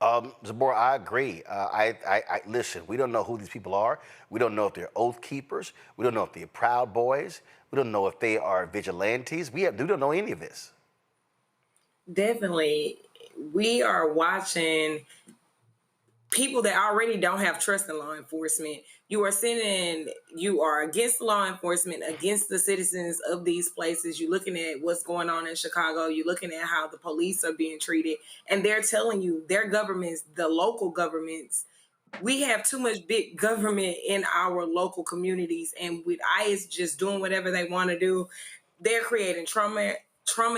Speaker 2: Zabor, I agree. I listen. We don't know who these people are. We don't know if they're oath keepers. We don't know if they're Proud Boys. We don't know if they are vigilantes. We don't know any of this.
Speaker 9: Definitely, we are watching people that already don't have trust in law enforcement. You are against law enforcement, against the citizens of these places. You're looking at what's going on in Chicago. You're looking at how the police are being treated. And they're telling you, their governments, the local governments, we have too much big government in our local communities. And with ICE just doing whatever they want to do, they're creating trauma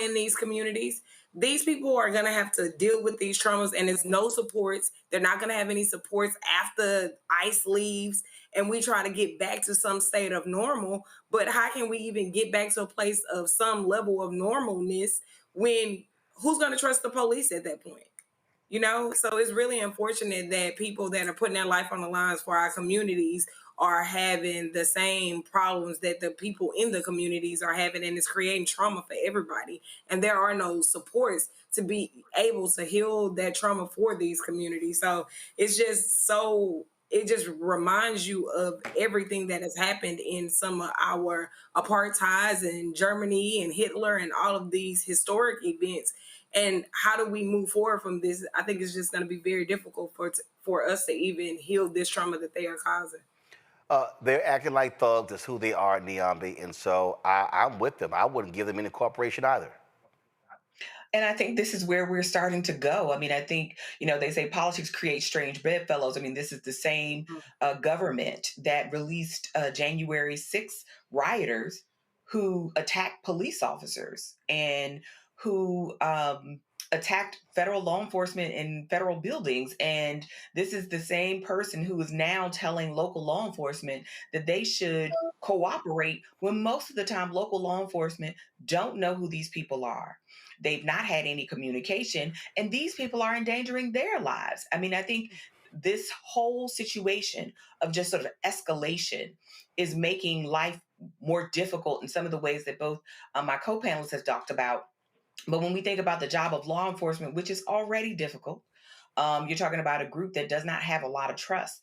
Speaker 9: in these communities. These people are going to have to deal with these traumas, and there's no supports. They're not going to have any supports after ICE leaves and we try to get back to some state of normal. But how can we even get back to a place of some level of normalness when who's going to trust the police at that point? So it's really unfortunate that people that are putting their life on the lines for our communities are having the same problems that the people in the communities are having, and it's creating trauma for everybody. And there are no supports to be able to heal that trauma for these communities. So it just reminds you of everything that has happened in some of our apartheids in Germany and Hitler and all of these historic events. And how do we move forward from this? I think it's just going to be very difficult for us to even heal this trauma that they are causing.
Speaker 2: They're acting like thugs. That's who they are, Niambi. And so I'm with them. I wouldn't give them any cooperation either.
Speaker 11: And I think this is where we're starting to go. I mean, I think, they say politics creates strange bedfellows. I mean, this is the same government that released January 6th rioters who attacked police officers and who attacked federal law enforcement in federal buildings. And this is the same person who is now telling local law enforcement that they should cooperate when most of the time local law enforcement don't know who these people are. They've not had any communication, and these people are endangering their lives. I mean, I think this whole situation of just sort of escalation is making life more difficult in some of the ways that both my co-panelists have talked about. But when we think about the job of law enforcement, which is already difficult, you're talking about a group that does not have a lot of trust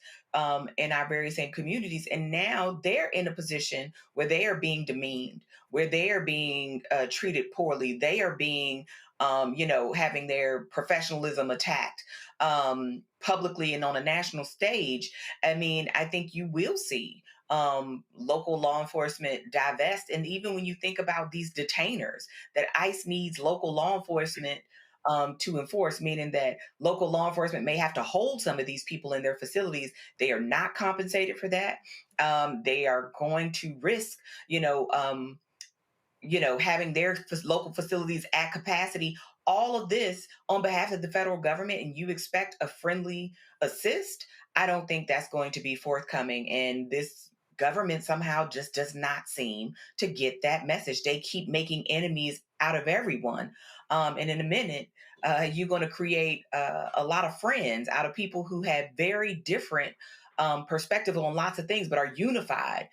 Speaker 11: in our very same communities. And now they're in a position where they are being demeaned, where they are being treated poorly. They are being, having their professionalism attacked publicly and on a national stage. I mean, I think you will see local law enforcement divest. And even when you think about these detainers, that ICE needs local law enforcement to enforce, meaning that local law enforcement may have to hold some of these people in their facilities. They are not compensated for that. They are going to risk, having their local facilities at capacity. All of this on behalf of the federal government, and you expect a friendly assist. I don't think that's going to be forthcoming. And this government somehow just does not seem to get that message. They keep making enemies out of everyone. And in a minute, you're going to create a lot of friends out of people who have very different perspectives on lots of things, but are unified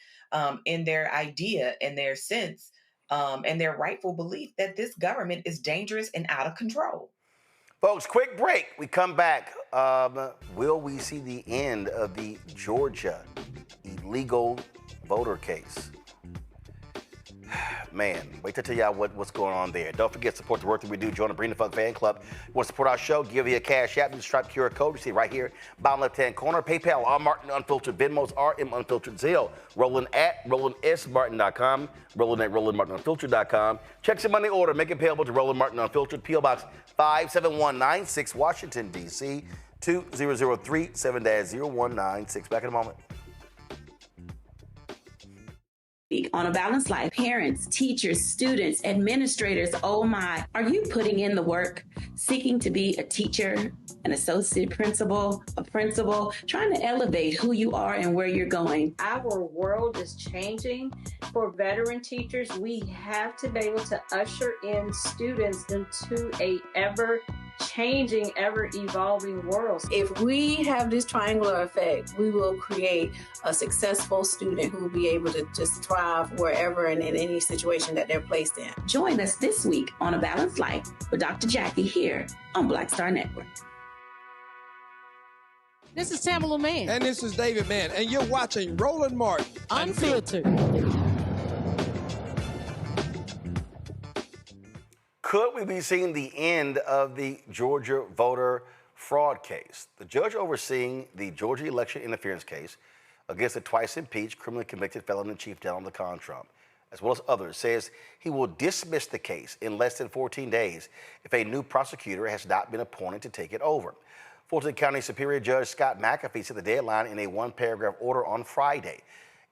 Speaker 11: in their idea and their sense and their rightful belief that this government is dangerous and out of control.
Speaker 2: Folks, quick break. We come back. Will we see the end of the Georgia illegal voter case? Man, wait to tell y'all what's going on there. Don't forget to support the work that we do. Join the Bring the Funk fan club. You want to support our show? Give you a cash app. You stripe QR code. You see right here, bottom left-hand corner. PayPal, R Martin Unfiltered. Venmo's RM Unfiltered. Zelle, Roland at RolandSMartin.com. Roland at RolandMartinUnfiltered.com. Check some money order. Make it payable to Roland Martin Unfiltered. P.O. Box 57196, Washington, D.C. 2003 7-0196. Back in a moment.
Speaker 13: On A Balanced Life, parents, teachers, students, administrators, oh my, are you putting in the work, seeking to be a teacher, an associate principal, a principal, trying to elevate who you are and where you're going?
Speaker 14: Our world is changing. For veteran teachers, we have to be able to usher in students into a ever-changing, ever-evolving world. If we have this triangular effect, we will create a successful student who will be able to just thrive wherever and in any situation that they're placed in.
Speaker 13: Join us this week on A Balanced Life with Dr. Jackie here on Black Star Network.
Speaker 20: This is Tamala Mann.
Speaker 15: And this is David Mann. And you're watching Roland Martin
Speaker 20: Unfiltered.
Speaker 2: Could we be seeing the end of the Georgia voter fraud case? The judge overseeing the Georgia election interference case against the twice impeached, criminally convicted felon in chief Donald DeCon Trump, as well as others, says he will dismiss the case in less than 14 days if a new prosecutor has not been appointed to take it over. Fulton County Superior Judge Scott McAfee set the deadline in a one-paragraph order on Friday.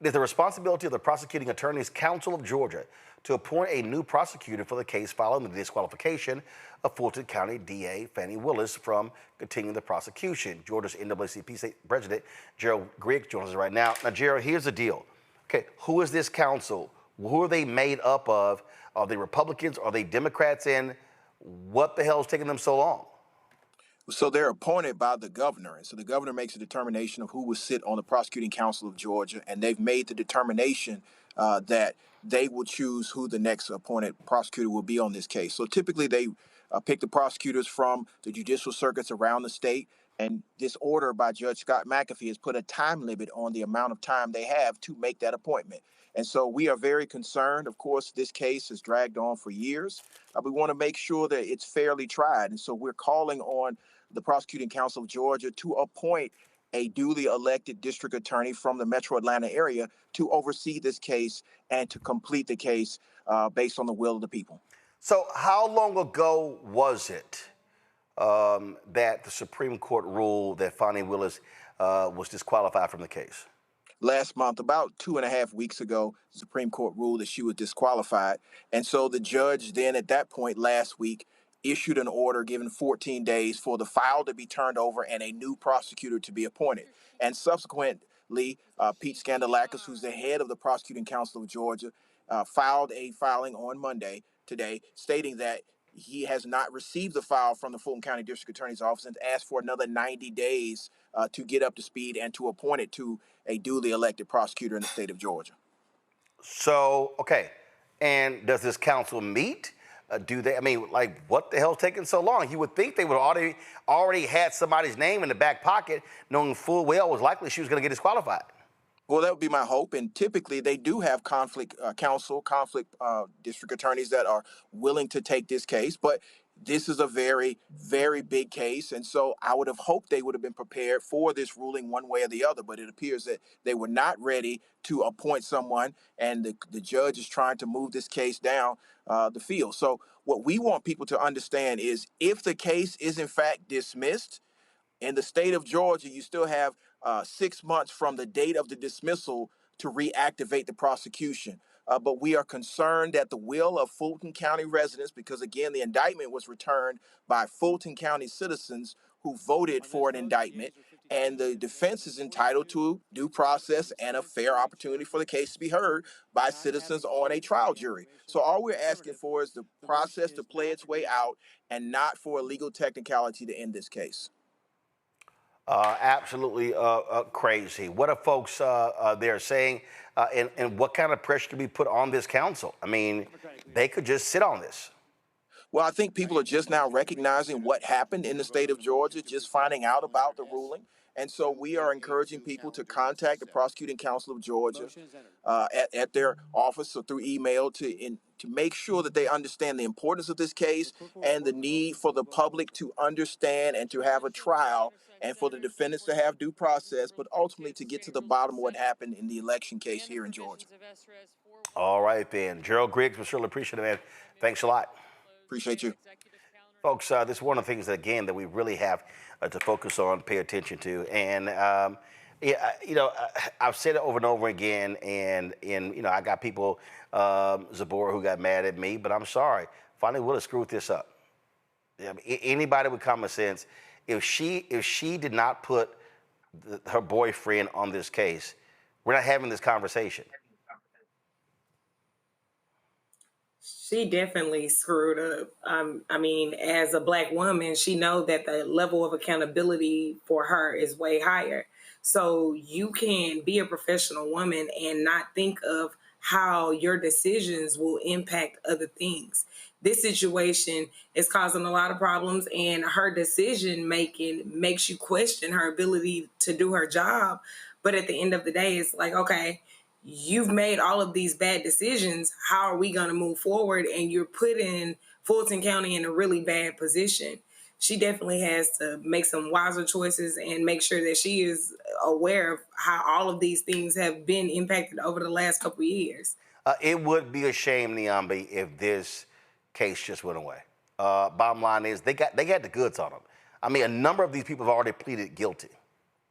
Speaker 2: It is the responsibility of the Prosecuting Attorneys Council of Georgia to appoint a new prosecutor for the case following the disqualification of Fulton County DA Fannie Willis from continuing the prosecution. Georgia's NAACP State President Gerald Griggs joins us right now. Now, Gerald, here's the deal. Okay, who is this council? Who are they made up of? Are they Republicans? Are they Democrats? And what the hell is taking them so long?
Speaker 16: So they're appointed by the governor. And so the governor makes a determination of who will sit on the Prosecuting Council of Georgia. And they've made the determination that they will choose who the next appointed prosecutor will be on this case. So typically they pick the prosecutors from the judicial circuits around the state. And this order by Judge Scott McAfee has put a time limit on the amount of time they have to make that appointment. And so we are very concerned. Of course, this case has dragged on for years. We want to make sure that it's fairly tried. And so we're calling on the Prosecuting Council of Georgia to appoint a duly elected district attorney from the Metro Atlanta area to oversee this case and to complete the case based on the will of the people.
Speaker 2: So how long ago was it that the Supreme Court ruled that Fannie Willis was disqualified from the case?
Speaker 16: Last month, about 2.5 weeks ago, the Supreme Court ruled that she was disqualified. And so the judge then at that point last week issued an order giving 14 days for the file to be turned over and a new prosecutor to be appointed. And subsequently, Pete Scandalakis, who's the head of the Prosecuting Council of Georgia, filed a filing on Monday today stating that he has not received the file from the Fulton County District Attorney's Office and asked for another 90 days to get up to speed and to appoint it to a duly elected prosecutor in the state of Georgia.
Speaker 2: So, okay. And does this council meet? Do they, I mean, like, what the hell's taking so long? You would think they would already had somebody's name in the back pocket, knowing full well it was likely she was going to get disqualified.
Speaker 16: Well, that would be my hope. And typically they do have conflict counsel, conflict district attorneys that are willing to take this case. But this is a very, very big case. And so I would have hoped they would have been prepared for this ruling one way or the other. But it appears that they were not ready to appoint someone. And the judge is trying to move this case down the field. So what we want people to understand is if the case is in fact dismissed, in the state of Georgia, you still have 6 months from the date of the dismissal to reactivate the prosecution. But we are concerned that the will of Fulton County residents, because again, the indictment was returned by Fulton County citizens who voted for an indictment, and the defense is entitled to due process and a fair opportunity for the case to be heard by citizens on a trial jury. So all we're asking for is the process to play its way out and not for a legal technicality to end this case.
Speaker 2: Absolutely crazy. What are folks there saying, and what kind of pressure to be put on this council? I mean, they could just sit on this.
Speaker 16: Well, I think people are just now recognizing what happened in the state of Georgia, just finding out about the ruling. And so we are encouraging people to contact the Prosecuting Council of Georgia at their office or through email to make sure that they understand the importance of this case and the need for the public to understand and to have a trial and for the defendants to have due process, but ultimately to get to the bottom of what happened in the election case here in Georgia.
Speaker 2: All right, then. Gerald Griggs, we surely appreciate it, man. Thanks a lot.
Speaker 16: Appreciate you.
Speaker 2: Folks, this is one of the things, that, again, that we really have to focus on, pay attention to. And, yeah, you know, I've said it over and over again, and you know, I got people, Zabora, who got mad at me, but I'm sorry. Finally, Willis screwed this up. I mean, anybody with common sense, if she did not put her boyfriend on this case, we're not having this conversation.
Speaker 9: She definitely screwed up. I mean, as a Black woman, she knows that the level of accountability for her is way higher. So you can be a professional woman and not think of how your decisions will impact other things. This situation is causing a lot of problems, and her decision making makes you question her ability to do her job. But at the end of the day, it's like, okay, you've made all of these bad decisions. How are we going to move forward? And you're putting Fulton County in a really bad position. She definitely has to make some wiser choices and make sure that she is aware of how all of these things have been impacted over the last couple of years.
Speaker 2: It would be a shame, Niambi, if this case just went away. Bottom line is they got the goods on them. I mean, a number of these people have already pleaded guilty.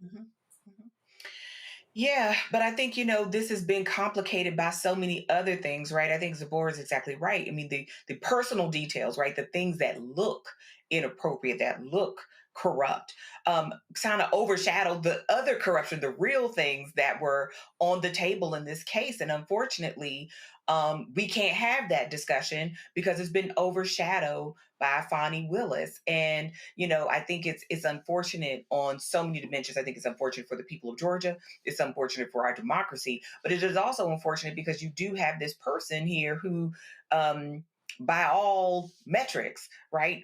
Speaker 11: Mm-hmm. Yeah, but I think, you know, this has been complicated by so many other things, right? I think Zabor is exactly right. I mean, the personal details, right? The things that look inappropriate, that look corrupt, kind of overshadowed the other corruption, the real things that were on the table in this case. And unfortunately, we can't have that discussion because it's been overshadowed by Fani Willis. And, you know, I think it's unfortunate on so many dimensions. I think it's unfortunate for the people of Georgia. It's unfortunate for our democracy, but it is also unfortunate because you do have this person here who, by all metrics, right,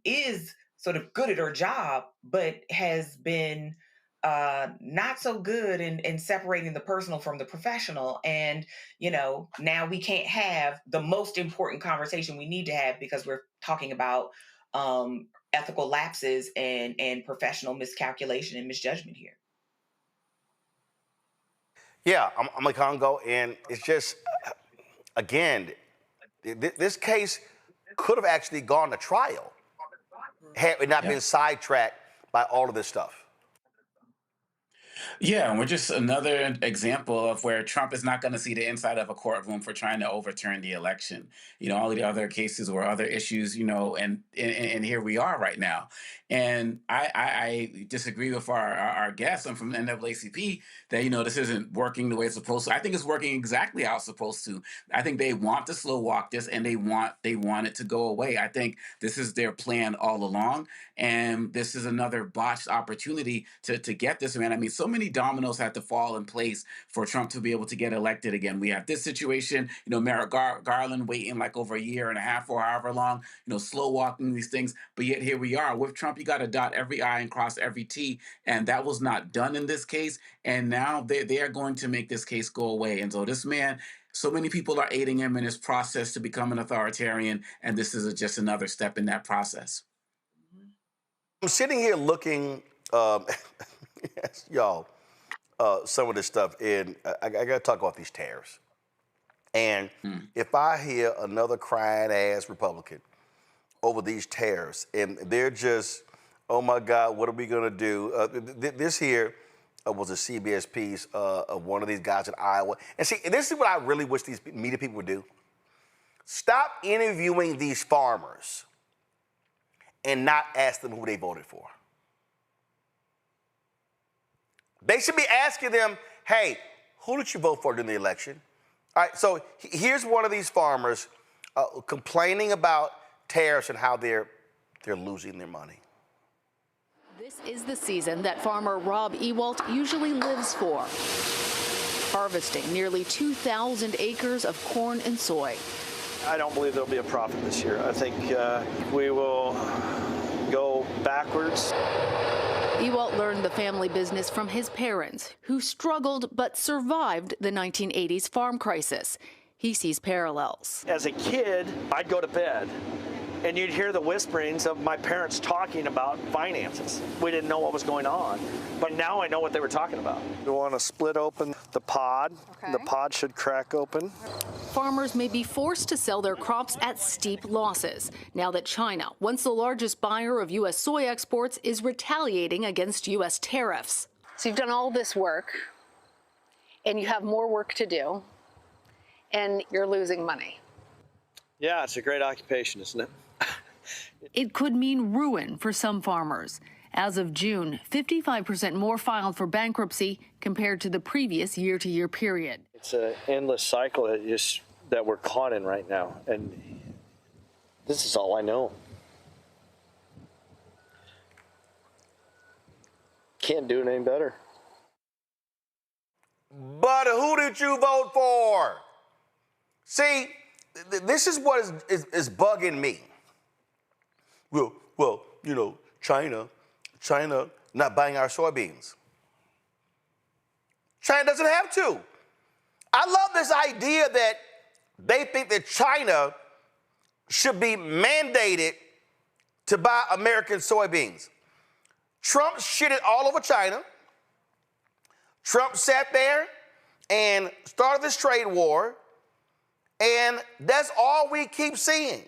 Speaker 11: is sort of good at her job, but has been not so good in separating the personal from the professional. And, you know, now we can't have the most important conversation we need to have because we're talking about ethical lapses and professional miscalculation and misjudgment here.
Speaker 2: Yeah, I'm a Congo, and it's just, again, this case could have actually gone to trial had it not been sidetracked by all of this stuff.
Speaker 7: Yeah, and we're just another example of where Trump is not going to see the inside of a courtroom for trying to overturn the election. All of the other cases were other issues, and here we are right now. And I disagree with our guest. I'm from NAACP that, this isn't working the way it's supposed to. I think it's working exactly how it's supposed to. I think they want to slow walk this and they want it to go away. I think this is their plan all along. And this is another botched opportunity to get this man. I mean, so many dominoes had to fall in place for Trump to be able to get elected again. We have this situation, Merrick Garland waiting like over a year and a half or however long, slow walking these things. But yet here we are. With Trump, you got to dot every I and cross every T. And that was not done in this case. And now they are going to make this case go away. And so this man, so many people are aiding him in his process to become an authoritarian. And this is just another step in that process.
Speaker 2: I'm sitting here looking, yes, y'all, some of this stuff, and I got to talk about these tariffs. And if I hear another crying-ass Republican over these tariffs, and they're just, oh, my God, what are we going to do? This here was a CBS piece of one of these guys in Iowa. And see, this is what I really wish these media people would do. Stop interviewing these farmers and not ask them who they voted for. They should be asking them, hey, who did you vote for during the election? All right, so here's one of these farmers complaining about tariffs and how they're losing their money.
Speaker 1: This is the season that farmer Rob Ewalt usually lives for, harvesting nearly 2,000 acres of corn and soy.
Speaker 3: I don't believe there'll be a profit this year. I think we will go backwards.
Speaker 1: Ewalt learned the family business from his parents, who struggled but survived the 1980s farm crisis. He sees parallels.
Speaker 3: As a kid, I'd go to bed, and you'd hear the whisperings of my parents talking about finances. We didn't know what was going on, but now I know what they were talking about. We want to split open the pod. Okay. The pod should crack open.
Speaker 1: Farmers may be forced to sell their crops at steep losses now that China, once the largest buyer of U.S. soy exports, is retaliating against U.S. tariffs. So you've done all this work, and you have more work to do, and you're losing money.
Speaker 3: Yeah, it's a great occupation, isn't it?
Speaker 1: It could mean ruin for some farmers. As of June, 55% more filed for bankruptcy compared to the previous year-to-year period.
Speaker 3: It's an endless cycle that we're caught in right now, and this is all I know. Can't do it any better.
Speaker 2: But who did you vote for? See, this is what is bugging me. Well, China not buying our soybeans. China doesn't have to. I love this idea that they think that China should be mandated to buy American soybeans. Trump shitted all over China. Trump sat there and started this trade war, and that's all we keep seeing.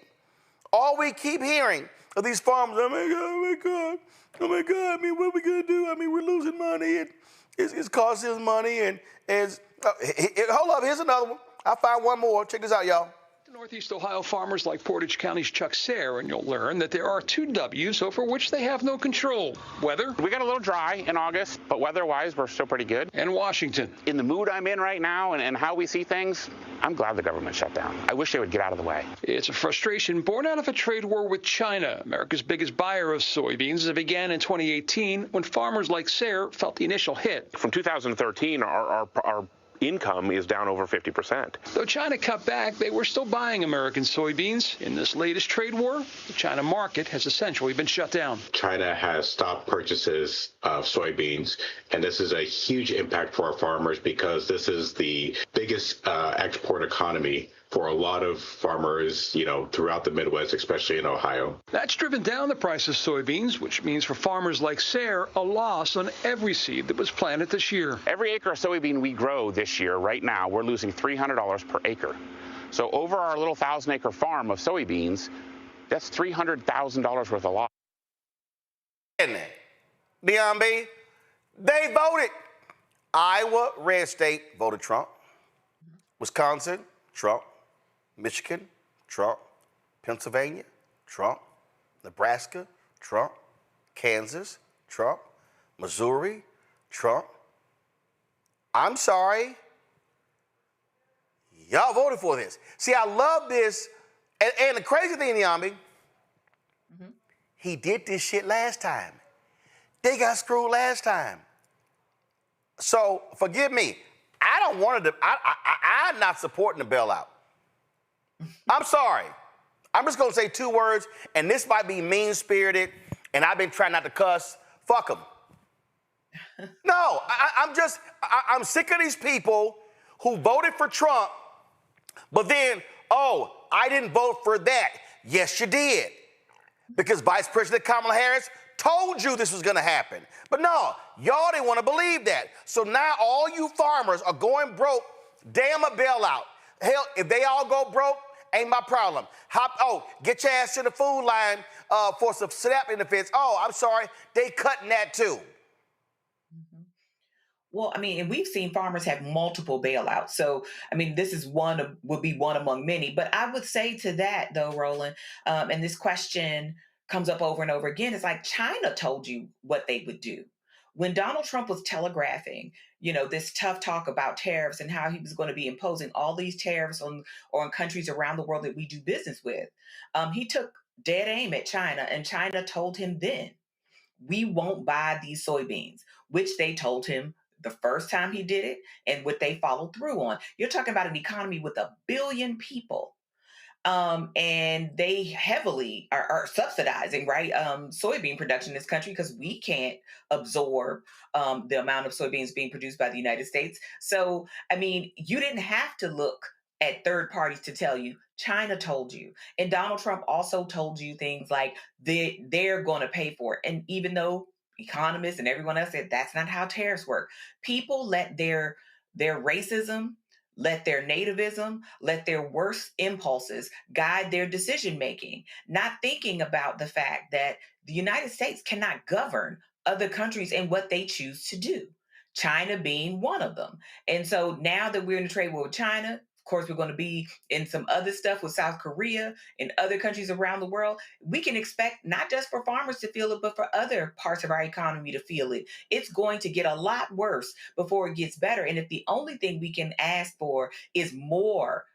Speaker 2: All we keep hearing of these farmers, oh my God, I mean, what are we gonna do? I mean, we're losing money, and it's costing us money, and hold up, here's another one. I found one more. Check this out, y'all.
Speaker 17: Northeast Ohio farmers like Portage County's Chuck Sayre, and you'll learn that there are two W's over which they have no control. Weather.
Speaker 18: We got a little dry in August, but weather-wise, we're still pretty good.
Speaker 17: And Washington.
Speaker 18: In the mood I'm in right now and how we see things, I'm glad the government shut down. I wish they would get out of the way.
Speaker 17: It's a frustration born out of a trade war with China, America's biggest buyer of soybeans, that began in 2018 when farmers like Sayre felt the initial hit.
Speaker 18: From 2013, our income is down over 50%.
Speaker 17: Though China cut back, they were still buying American soybeans. In this latest trade war, the China market has essentially been shut down.
Speaker 19: China has stopped purchases of soybeans, and this is a huge impact for our farmers because this is the biggest export economy for a lot of farmers, throughout the Midwest, especially in Ohio.
Speaker 17: That's driven down the price of soybeans, which means for farmers like Sayre, a loss on every seed that was planted this year.
Speaker 18: Every acre of soybean we grow this year, right now, we're losing $300 per acre. So over our little 1,000-acre farm of soybeans, that's $300,000 worth of loss.
Speaker 2: Dion B, they voted. Iowa, red state, voted Trump. Wisconsin, Trump. Michigan, Trump. Pennsylvania, Trump. Nebraska, Trump. Kansas, Trump. Missouri, Trump. I'm sorry. Y'all voted for this. See, I love this. And the crazy thing, Yami, he did this shit last time. They got screwed last time. So forgive me. I don't want to. I'm not supporting the bailout. I'm sorry. I'm just gonna say two words, and this might be mean-spirited, and I've been trying not to cuss. Fuck them. No, I'm sick of these people who voted for Trump, but then, oh, I didn't vote for that. Yes, you did. Because Vice President Kamala Harris told you this was gonna happen. But no, y'all didn't wanna believe that. So now all you farmers are going broke, damn a bailout. Hell, if they all go broke, ain't my problem. Get your ass to the food line for some SNAP benefits. Oh, I'm sorry, they cutting that too.
Speaker 11: Well, I mean, and we've seen farmers have multiple bailouts. So, I mean, this is would be one among many. But I would say to that, though, Roland, and this question comes up over and over again, it's like China told you what they would do. When Donald Trump was telegraphing, this tough talk about tariffs and how he was going to be imposing all these tariffs on countries around the world that we do business with, he took dead aim at China, and China told him then, we won't buy these soybeans, which they told him the first time he did it and what they followed through on. You're talking about an economy with 1 billion people. And they heavily are subsidizing, right, soybean production in this country because we can't absorb the amount of soybeans being produced by the United States. So, I mean, you didn't have to look at third parties to tell you. China told you. And Donald Trump also told you things like they're going to pay for it. And even though economists and everyone else said that's not how tariffs work, people let their racism, let their nativism, let their worst impulses guide their decision making, not thinking about the fact that the United States cannot govern other countries and what they choose to do, China being one of them. And so now that we're in a trade war with China, of course, we're going to be in some other stuff with South Korea and other countries around the world. We can expect not just for farmers to feel it, but for other parts of our economy to feel it. It's going to get a lot worse before it gets better. And if the only thing we can ask for is more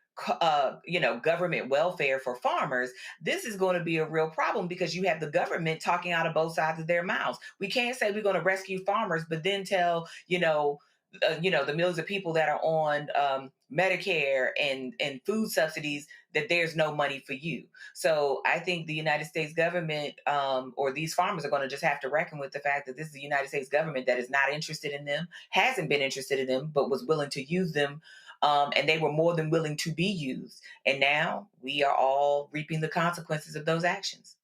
Speaker 11: government welfare for farmers, this is going to be a real problem because you have the government talking out of both sides of their mouths. We can't say we're going to rescue farmers, but then tell, the millions of people that are on Medicare and food subsidies that there's no money for you. So I think the United States government or these farmers are going to just have to reckon with the fact that this is the United States government that is not interested in them, hasn't been interested in them, but was willing to use them. And they were more than willing to be used. And now we are all reaping the consequences of those actions.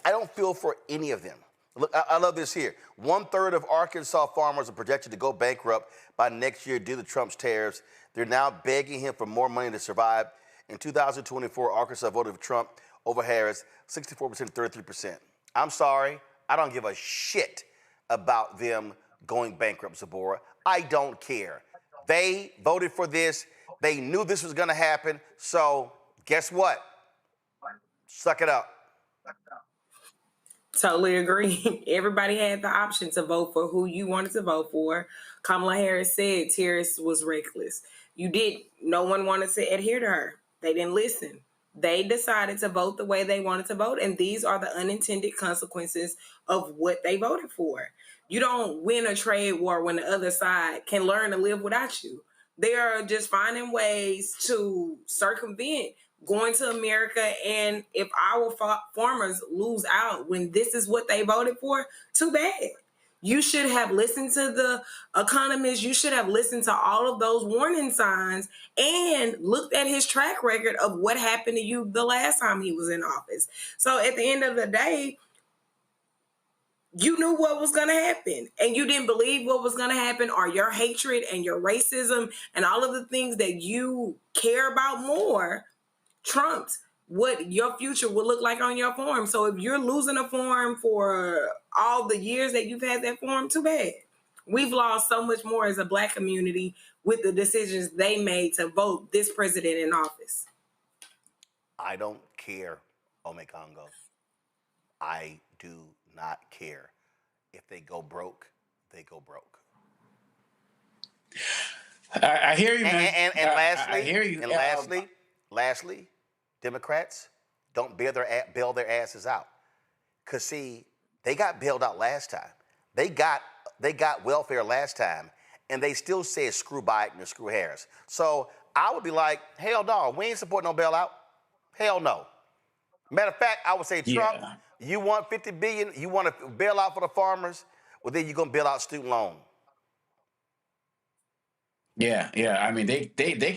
Speaker 2: I don't feel for any of them. Look, I love this here. 1/3 of Arkansas farmers are projected to go bankrupt by next year due to Trump's tariffs. They're now begging him for more money to survive. In 2024, Arkansas voted for Trump over Harris, 64%, 33%. I'm sorry, I don't give a shit about them going bankrupt, Zabora. I don't care. They voted for this. They knew this was going to happen. So guess what? Suck it up.
Speaker 9: Totally agree. Everybody had the option to vote for who you wanted to vote for. Kamala Harris said tariffs was reckless. No one wanted to adhere to her. They didn't listen. They decided to vote the way they wanted to vote, and these are the unintended consequences of what they voted for. You don't win a trade war when the other side can learn to live without you. They are just finding ways to circumvent going to America, and if our farmers lose out when this is what they voted for, too bad. You should have listened to the economists. You should have listened to all of those warning signs and looked at his track record of what happened to you the last time he was in office. So at the end of the day, you knew what was going to happen and you didn't believe what was going to happen, or your hatred and your racism and all of the things that you care about more trumped what your future will look like on your farm. So if you're losing a farm for all the years that you've had that farm, too bad. We've lost so much more as a Black community with the decisions they made to vote this president in office.
Speaker 2: I don't care, Ome Congo. I do not care. If they go broke, they go broke.
Speaker 7: I hear you, man.
Speaker 2: And lastly,
Speaker 7: I hear you.
Speaker 2: And lastly, Democrats don't bail their asses out. Cause see, they got bailed out last time. They got welfare last time, and they still said screw Biden or screw Harris. So I would be like, hell no, we ain't supporting no bailout. Hell no. Matter of fact, I would say, Trump, you want $50 billion, you want to bail out for the farmers, well then you're gonna bail out student loan.
Speaker 7: Yeah. I mean, they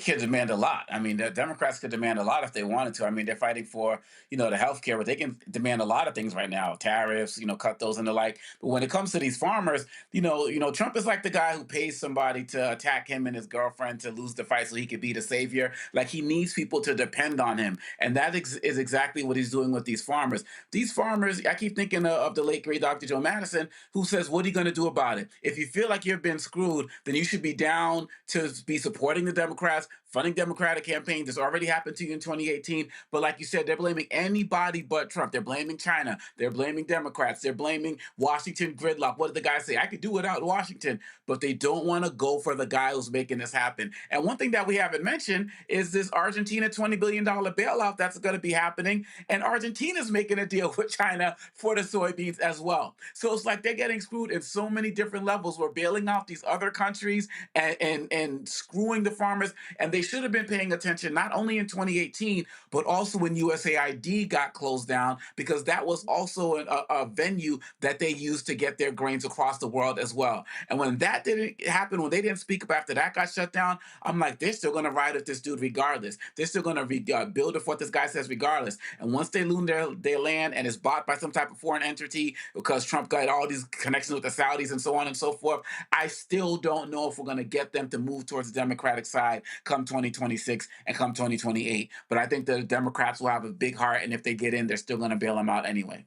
Speaker 7: could demand a lot. I mean, the Democrats could demand a lot if they wanted to. I mean, they're fighting for, the healthcare, but they can demand a lot of things right now, tariffs, cut those and the like. But when it comes to these farmers, Trump is like the guy who pays somebody to attack him and his girlfriend to lose the fight so he could be the savior. Like, he needs people to depend on him. And that is exactly what he's doing with these farmers. These farmers, I keep thinking of the late, great Dr. Joe Madison, who says, what are you going to do about it? If you feel like you've been screwed, then you should be down to be supporting the Democrats, funding Democratic campaigns. This already happened to you in 2018. But like you said, they're blaming anybody but Trump. They're blaming China. They're blaming Democrats. They're blaming Washington gridlock. What did the guy say? I could do without Washington. But they don't want to go for the guy who's making this happen. And one thing that we haven't mentioned is this Argentina $20 billion bailout that's going to be happening. And Argentina's making a deal with China for the soybeans as well. So it's like they're getting screwed in so many different levels. We're bailing out these other countries and screwing the farmers. And they should have been paying attention not only in 2018, but also when USAID got closed down, because that was also a venue that they used to get their grains across the world as well. And when that didn't happen, when they didn't speak up after that got shut down, I'm like, they're still going to ride with this dude regardless. They're still going to build with what this guy says regardless. And once they lose their land and it's bought by some type of foreign entity, because Trump got all these connections with the Saudis and so on and so forth, I still don't know if we're going to get them to move towards the Democratic side come 2026 and come 2028. But I think the Democrats will have a big heart, and if they get in, they're still going to bail them out anyway.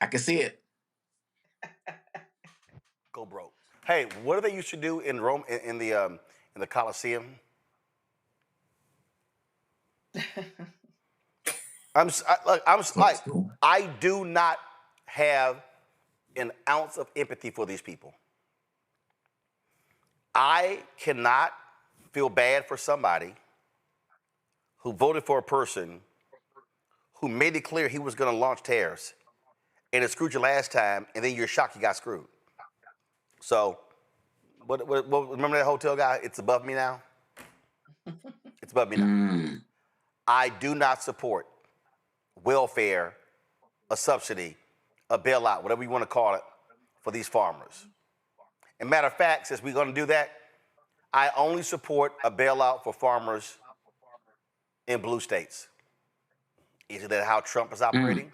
Speaker 7: I can see it.
Speaker 2: Go broke. Hey, what do they used to do in Rome in the Colosseum? I do not have an ounce of empathy for these people. I cannot feel bad for somebody who voted for a person who made it clear he was going to launch tariffs, and it screwed you last time, and then you're shocked you got screwed. So, what remember that hotel guy? It's above me now. It's above me now. I do not support welfare, a subsidy, a bailout, whatever you want to call it, for these farmers. And matter of fact, since we're going to do that, I only support a bailout for farmers in blue states. Isn't that how Trump is operating?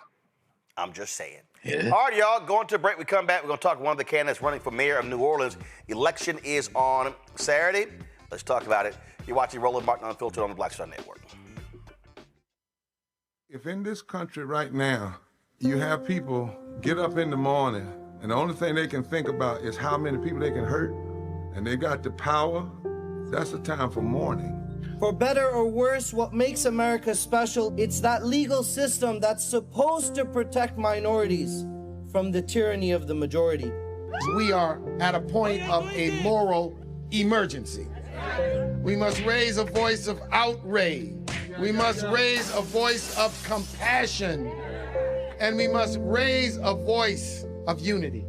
Speaker 2: I'm just saying. Yeah. All right, y'all, going to a break. We come back. We're going to talk to one of the candidates running for mayor of New Orleans. Election is on Saturday. Let's talk about it. You're watching Roland Martin Unfiltered on the Black Star Network.
Speaker 4: If in this country right now, you have people get up in the morning and the only thing they can think about is how many people they can hurt, and they got the power, that's the time for mourning.
Speaker 5: For better or worse, what makes America special, it's that legal system that's supposed to protect minorities from the tyranny of the majority.
Speaker 8: We are at a point of a moral emergency. We must raise a voice of outrage. We must raise a voice of compassion. And we must raise a voice of unity.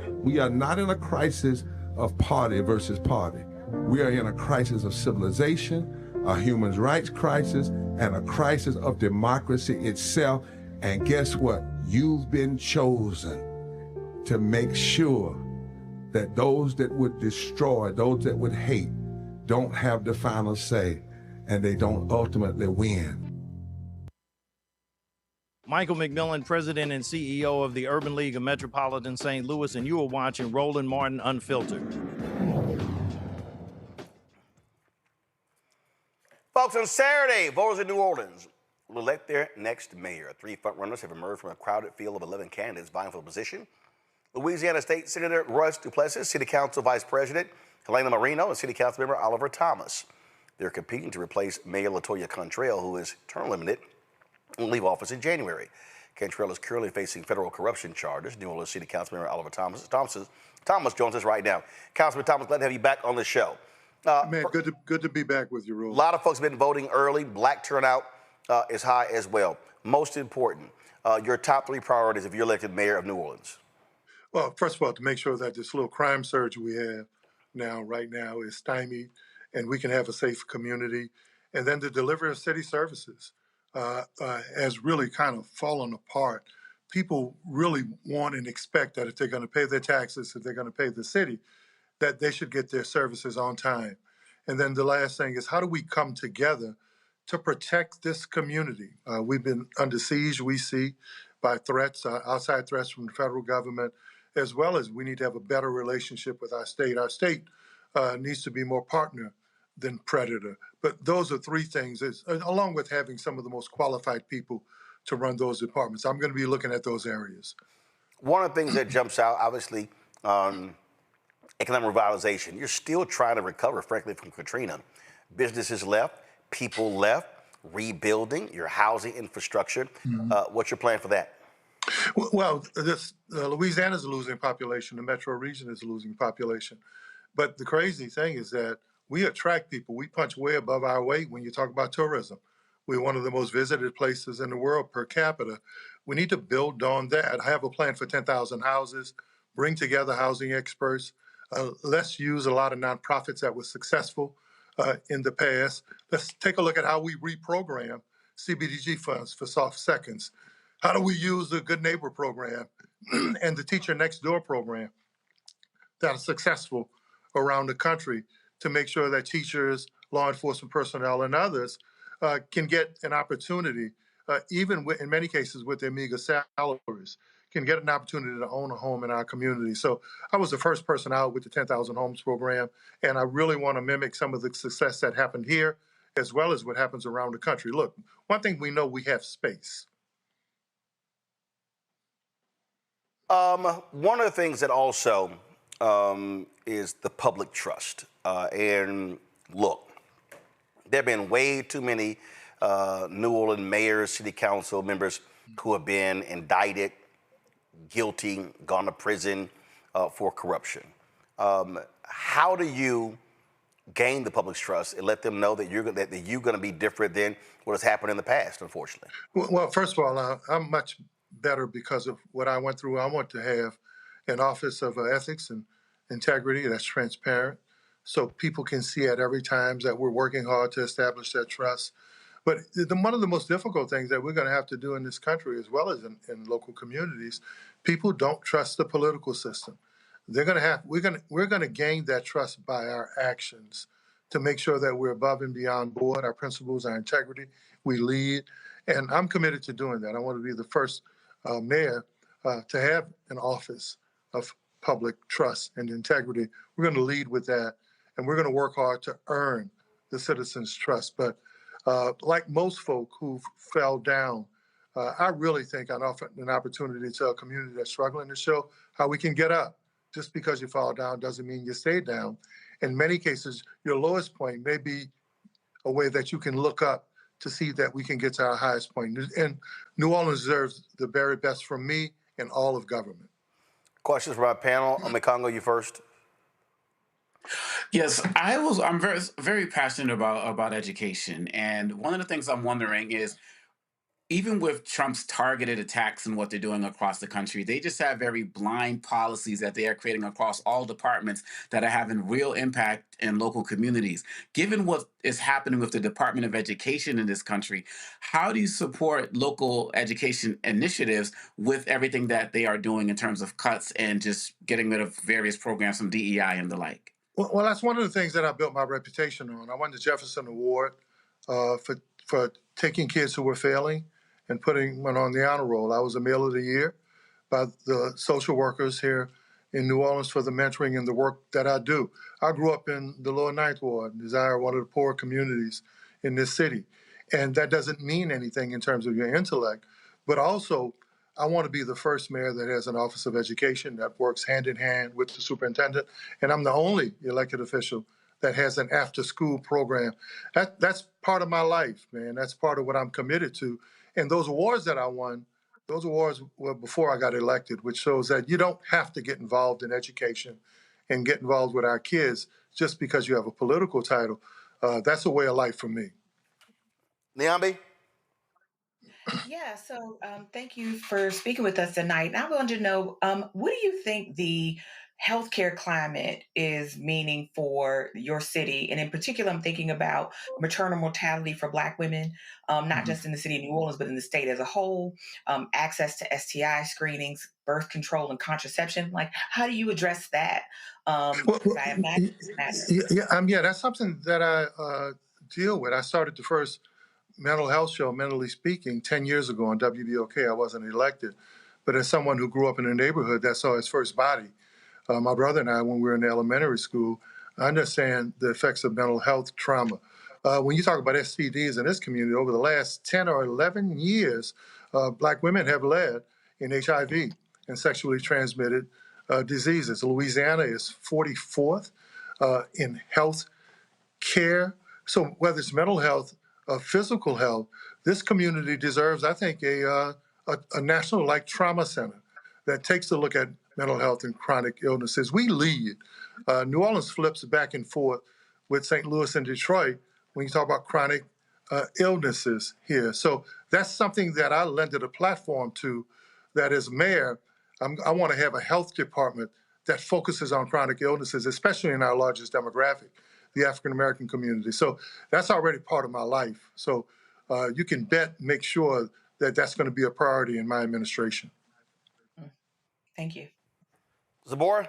Speaker 4: We are not in a crisis of party versus party. We are in a crisis of civilization, a human rights crisis, and a crisis of democracy itself. And guess what? You've been chosen to make sure that those that would destroy, those that would hate, don't have the final say, and they don't ultimately win.
Speaker 21: Michael McMillan, President and CEO of the Urban League of Metropolitan St. Louis, and you are watching Roland Martin Unfiltered.
Speaker 2: Folks, on Saturday, voters in New Orleans will elect their next mayor. 3 frontrunners have emerged from a crowded field of 11 candidates vying for the position. Louisiana State Senator Russ Duplessis, City Council Vice President Helena Marino, and City Council Member Oliver Thomas. They're competing to replace Mayor LaToya Cantrell, who is term limited and will leave office in January. Cantrell is currently facing federal corruption charges. New Orleans City Council Member Oliver Thomas joins us right now. Councilman Thomas, glad to have you back on the show.
Speaker 6: Man, good to be back with you, Rule.
Speaker 2: A lot of folks have been voting early. Black turnout is high as well. Most important, your top 3 priorities if you're elected mayor of New Orleans.
Speaker 6: Well, first of all, to make sure that this little crime surge we have right now is stymied and we can have a safe community. And then the delivery of city services has really kind of fallen apart. People really want and expect that if they're going to pay their taxes, if they're going to pay the city, that they should get their services on time. And then the last thing is, how do we come together to protect this community? We've been under siege, we see, by threats, outside threats from the federal government, as well as we need to have a better relationship with our state. Our state needs to be more partner than predator. But those are 3 things, along with having some of the most qualified people to run those departments. I'm going to be looking at those areas.
Speaker 2: One of the things that jumps out, obviously, economic revitalization. You're still trying to recover, frankly, from Katrina. Businesses left, people left, rebuilding your housing infrastructure. What's your plan for that?
Speaker 6: Well, Louisiana's a losing population. The metro region is a losing population. But the crazy thing is that we attract people. We punch way above our weight when you talk about tourism. We're one of the most visited places in the world per capita. We need to build on that. I have a plan for 10,000 houses, bring together housing experts. Let's use a lot of nonprofits that were successful in the past. Let's take a look at how we reprogram CBDG funds for soft seconds. How do we use the Good Neighbor program and the Teacher Next Door program that are successful around the country to make sure that teachers, law enforcement personnel, and others can get an opportunity, even in many cases with their meager salaries, can get an opportunity to own a home in our community. So I was the first person out with the 10,000 Homes program, and I really want to mimic some of the success that happened here, as well as what happens around the country. Look, one thing we know, we have space.
Speaker 2: One of the things that also is the public trust. And look, there have been way too many New Orleans mayors, city council members who have been indicted, guilty, gone to prison for corruption. How do you gain the public's trust and let them know that you're going to be different than what has happened in the past, unfortunately?
Speaker 6: Well, first of all, I'm much better because of what I went through. I want to have an office of ethics and integrity that's transparent, so people can see at every time that we're working hard to establish that trust. But one of the most difficult things that we're going to have to do in this country, as well as in local communities, people don't trust the political system. We're going to gain that trust by our actions to make sure that we're above and beyond board, our principles, our integrity, we lead. And I'm committed to doing that. I want to be the first mayor to have an office of public trust and integrity. We're going to lead with that, and we're going to work hard to earn the citizens' trust. But like most folk who fell down, I really think I'd offer an opportunity to a community that's struggling to show how we can get up. Just because you fall down doesn't mean you stay down. In many cases, your lowest point may be a way that you can look up to see that we can get to our highest point. And New Orleans deserves the very best from me and all of government.
Speaker 2: Questions from our panel. Congo, you first.
Speaker 7: Yes, I'm very, very passionate about education. And one of the things I'm wondering is, even with Trump's targeted attacks and what they're doing across the country, they just have very blind policies that they are creating across all departments that are having real impact in local communities. Given what is happening with the Department of Education in this country, how do you support local education initiatives with everything that they are doing in terms of cuts and just getting rid of various programs from DEI and the like?
Speaker 6: Well, that's one of the things that I built my reputation on. I won the Jefferson Award for taking kids who were failing and putting them on the honor roll. I was a Meal of the Year by the social workers here in New Orleans for the mentoring and the work that I do. I grew up in the Lower Ninth Ward, Desire, one of the poor communities in this city. And that doesn't mean anything in terms of your intellect, but also I want to be the first mayor that has an Office of Education that works hand in hand with the superintendent. And I'm the only elected official that has an after-school program. That's part of my life, man. That's part of what I'm committed to. And those awards that I won, those awards were before I got elected, which shows that you don't have to get involved in education and get involved with our kids just because you have a political title. That's a way of life for me.
Speaker 2: Niambi?
Speaker 11: Yeah, so thank you for speaking with us tonight. I wanted to know, what do you think the healthcare climate is meaning for your city? And in particular, I'm thinking about maternal mortality for Black women, not just in the city of New Orleans, but in the state as a whole, access to STI screenings, birth control, and contraception. Like, how do you address that? Because I imagine it matters.
Speaker 6: Yeah, that's something that I deal with. I started the first mental health show, Mentally Speaking, 10 years ago on WBOK. I wasn't elected, but as someone who grew up in a neighborhood that saw his first body, my brother and I, when we were in elementary school, I understand the effects of mental health trauma. When you talk about STDs in this community, over the last 10 or 11 years, Black women have led in HIV and sexually transmitted diseases. Louisiana is 44th in health care. So whether it's mental health, physical health, this community deserves, I think, a national like trauma center that takes a look at mental health and chronic illnesses. We lead. New Orleans flips back and forth with St. Louis and Detroit when you talk about chronic illnesses here. So that's something that I lended a platform to, that as mayor, I want to have a health department that focuses on chronic illnesses, especially in our largest demographic, the African-American community. So that's already part of my life. So you can bet, make sure that that's going to be a priority in my administration.
Speaker 11: Thank you.
Speaker 2: Zabora?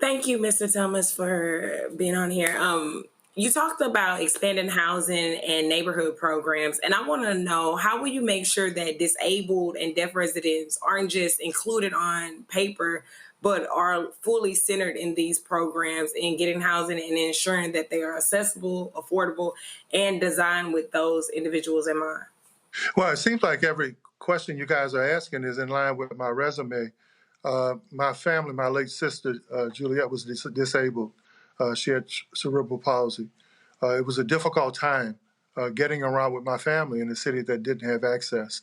Speaker 9: Thank you, Mr. Thomas, for being on here. You talked about expanding housing and neighborhood programs, and I want to know, how will you make sure that disabled and deaf residents aren't just included on paper, but are fully centered in these programs and getting housing and ensuring that they are accessible, affordable, and designed with those individuals in mind?
Speaker 6: Well, it seems like every question you guys are asking is in line with my resume. My family, my late sister, Juliet, was disabled. She had cerebral palsy. It was a difficult time getting around with my family in a city that didn't have access.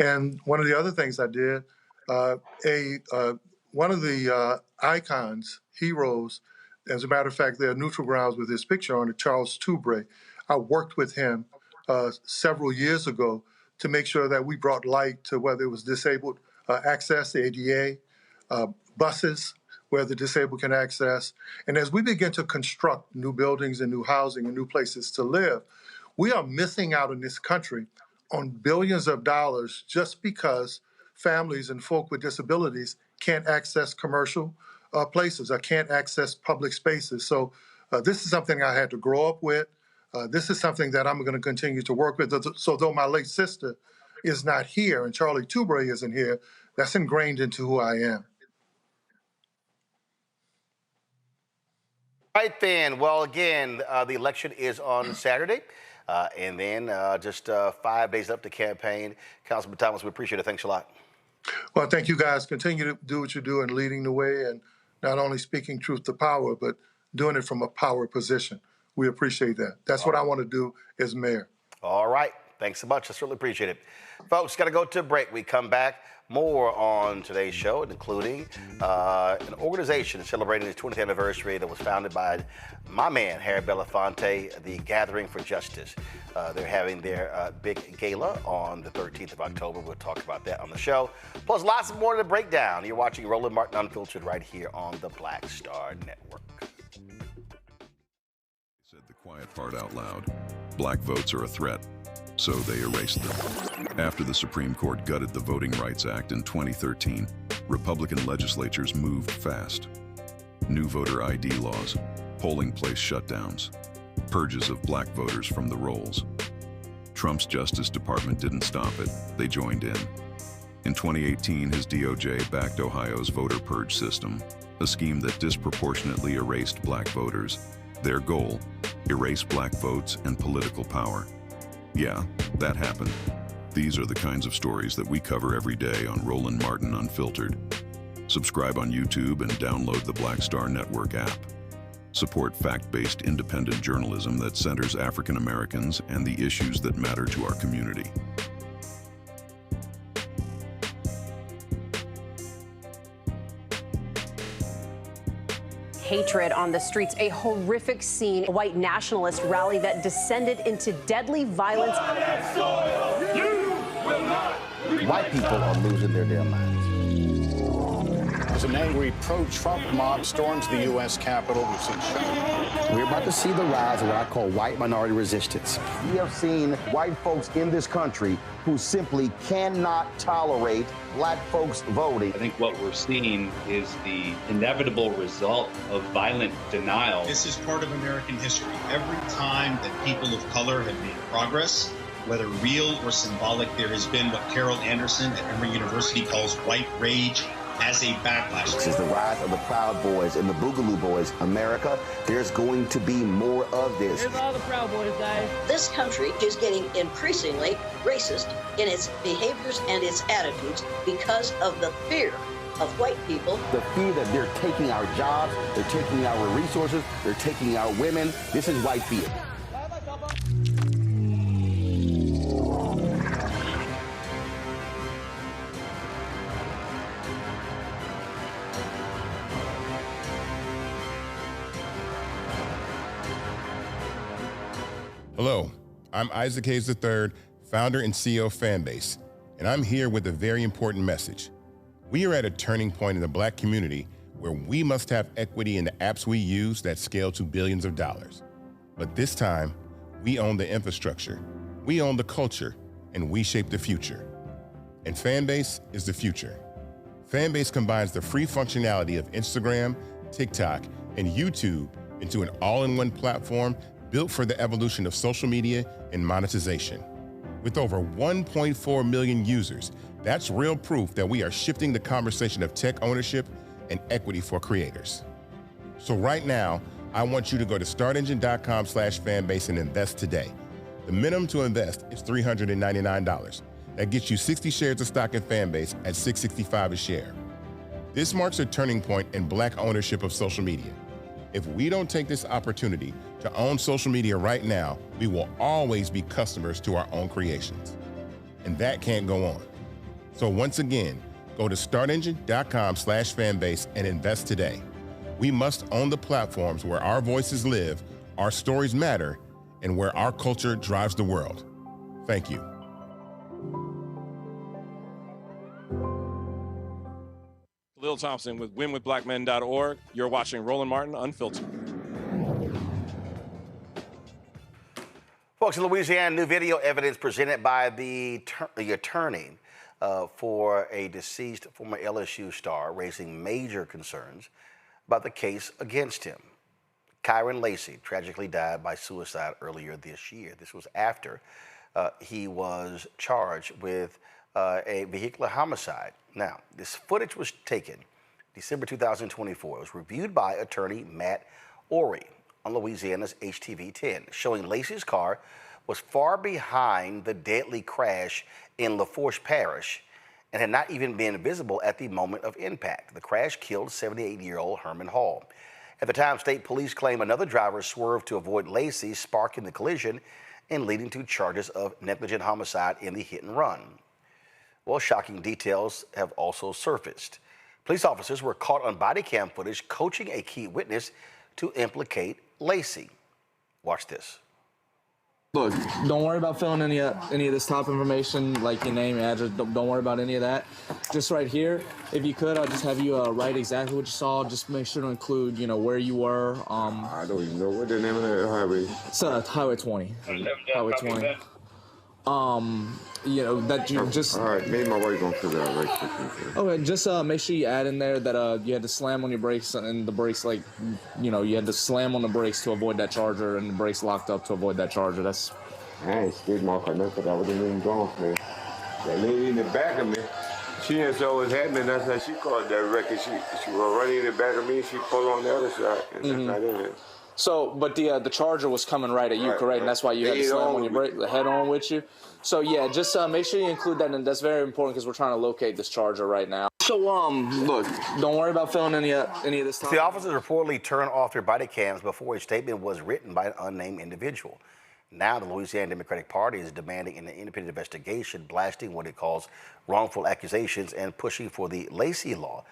Speaker 6: And one of the other things I did, one of the icons, heroes, as a matter of fact, there are neutral grounds with his picture on it, Charles Toubre. I worked with him several years ago to make sure that we brought light to whether it was disabled access, the ADA, buses where the disabled can access. And as we begin to construct new buildings and new housing and new places to live, we are missing out in this country on billions of dollars just because families and folk with disabilities can't access commercial places or can't access public spaces. So this is something I had to grow up with. This is something that I'm going to continue to work with. So though my late sister is not here and Charlie Toubre isn't here, that's ingrained into who I am.
Speaker 2: Right then, well, again, the election is on Saturday, and then just 5 days up to campaign. Councilman Thomas, we appreciate it. Thanks a lot.
Speaker 6: Well, thank you guys. Continue to do what you do and leading the way and not only speaking truth to power, but doing it from a power position. We appreciate that. That's what I want to do as mayor.
Speaker 2: All right. Thanks so much. I certainly appreciate it. Folks, got to go to a break. We come back. More on today's show, including an organization celebrating its 20th anniversary that was founded by my man, Harry Belafonte, the Gathering for Justice. They're having their big gala on the 13th of October. We'll talk about that on the show. Plus, lots more to break down. You're watching Roland Martin Unfiltered right here on the Black Star Network.
Speaker 10: Said the quiet part out loud. Black votes are a threat. So they erased them. After the Supreme Court gutted the Voting Rights Act in 2013, Republican legislatures moved fast. New voter ID laws, polling place shutdowns, purges of black voters from the rolls. Trump's Justice Department didn't stop it, they joined in. In 2018, his DOJ backed Ohio's voter purge system, a scheme that disproportionately erased black voters. Their goal, erase black votes and political power. Yeah, that happened. These are the kinds of stories that we cover every day on Roland Martin Unfiltered. Subscribe on YouTube and download the Black Star Network app. Support fact-based independent journalism that centers African Americans and the issues that matter to our community.
Speaker 12: Hatred on the streets, a horrific scene, a white nationalist rally that descended into deadly violence.
Speaker 22: White people are losing their damn minds.
Speaker 23: As an angry pro-Trump mob storms the U.S. Capitol, we've seen shooting.
Speaker 22: We're about to see the rise of what I call white minority resistance. We have seen white folks in this country who simply cannot tolerate black folks voting.
Speaker 24: I think what we're seeing is the inevitable result of violent denial.
Speaker 25: This is part of American history. Every time that people of color have made progress, whether real or symbolic, there has been what Carol Anderson at Emory University calls white rage as a backlash.
Speaker 22: This is the rise of the Proud Boys and the Boogaloo Boys. America, there's going to be more of this.
Speaker 26: Here's all the Proud Boys, guys.
Speaker 27: This country is getting increasingly racist in its behaviors and its attitudes because of the fear of white people.
Speaker 22: The fear that they're taking our jobs, they're taking our resources, they're taking our women. This is white fear.
Speaker 28: Hello, I'm Isaac Hayes III, founder and CEO of Fanbase, and I'm here with a very important message. We are at a turning point in the black community where we must have equity in the apps we use that scale to billions of dollars. But this time, we own the infrastructure, we own the culture, and we shape the future. And Fanbase is the future. Fanbase combines the free functionality of Instagram, TikTok, and YouTube into an all-in-one platform built for the evolution of social media and monetization. With over 1.4 million users, that's real proof that we are shifting the conversation of tech ownership and equity for creators. So right now, I want you to go to startengine.com/fanbase and invest today. The minimum to invest is $399. That gets you 60 shares of stock in Fanbase at $665 a share. This marks a turning point in black ownership of social media. If we don't take this opportunity to own social media right now, we will always be customers to our own creations. And that can't go on. So once again, go to startengine.com/fanbase and invest today. We must own the platforms where our voices live, our stories matter, and where our culture drives the world. Thank you.
Speaker 29: Lil Thompson with winwithblackmen.org. You're watching Roland Martin Unfiltered.
Speaker 2: Folks, in Louisiana, new video evidence presented by the attorney for a deceased former LSU star, raising major concerns about the case against him. Kyron Lacey tragically died by suicide earlier this year. This was after he was charged with a vehicular homicide. Now, this footage was taken December 2024. It was reviewed by attorney Matt Ory on Louisiana's HTV10, showing Lacey's car was far behind the deadly crash in LaFourche Parish and had not even been visible at the moment of impact. The crash killed 78-year-old Herman Hall. At the time, state police claim another driver swerved to avoid Lacey, sparking the collision and leading to charges of negligent homicide in the hit and run. Well, shocking details have also surfaced. Police officers were caught on body cam footage coaching a key witness to implicate Lacey. Watch this.
Speaker 30: Look, don't worry about filling any of this top information, like your name, address. Don't worry about any of that. Just right here, if you could, I'll just have you write exactly what you saw. Just make sure to include, where you were.
Speaker 31: I don't even know what the name of that highway.
Speaker 30: It's Highway 20. Highway 20. That you just.
Speaker 31: All right, me and my wife gonna figure out right quick.
Speaker 30: Okay, just make sure you add in there that you had to slam on your brakes and the brakes, you had to slam on the brakes to avoid that charger and the brakes locked up to avoid that charger. That's.
Speaker 31: I ain't skid mark or nothing. I wasn't even gone, man. That lady in the back of me, she didn't know what was happening. That's how she called that wreck. She was running in the back of me. She pulled on the other side, and that's not in it.
Speaker 30: So, but the charger was coming right at you, correct? And that's why you had to slam on your brake, the head on with you. So yeah, just make sure you include that, and that's very important because we're trying to locate this charger right now. So look, don't worry about filling any of this stuff.
Speaker 2: The officers reportedly turned off their body cams before a statement was written by an unnamed individual. Now the Louisiana Democratic Party is demanding an independent investigation, blasting what it calls wrongful accusations and pushing for the Lacey Law,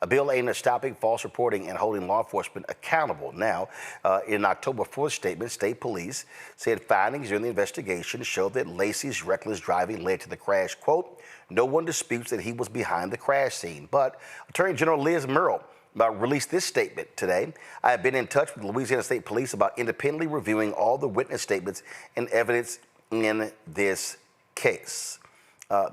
Speaker 2: a bill aimed at stopping false reporting and holding law enforcement accountable. Now, in October 4th statement, state police said findings during the investigation showed that Lacey's reckless driving led to the crash. Quote, no one disputes that he was behind the crash scene. But Attorney General Liz Murrill released this statement today. I have been in touch with Louisiana State Police about independently reviewing all the witness statements and evidence in this case.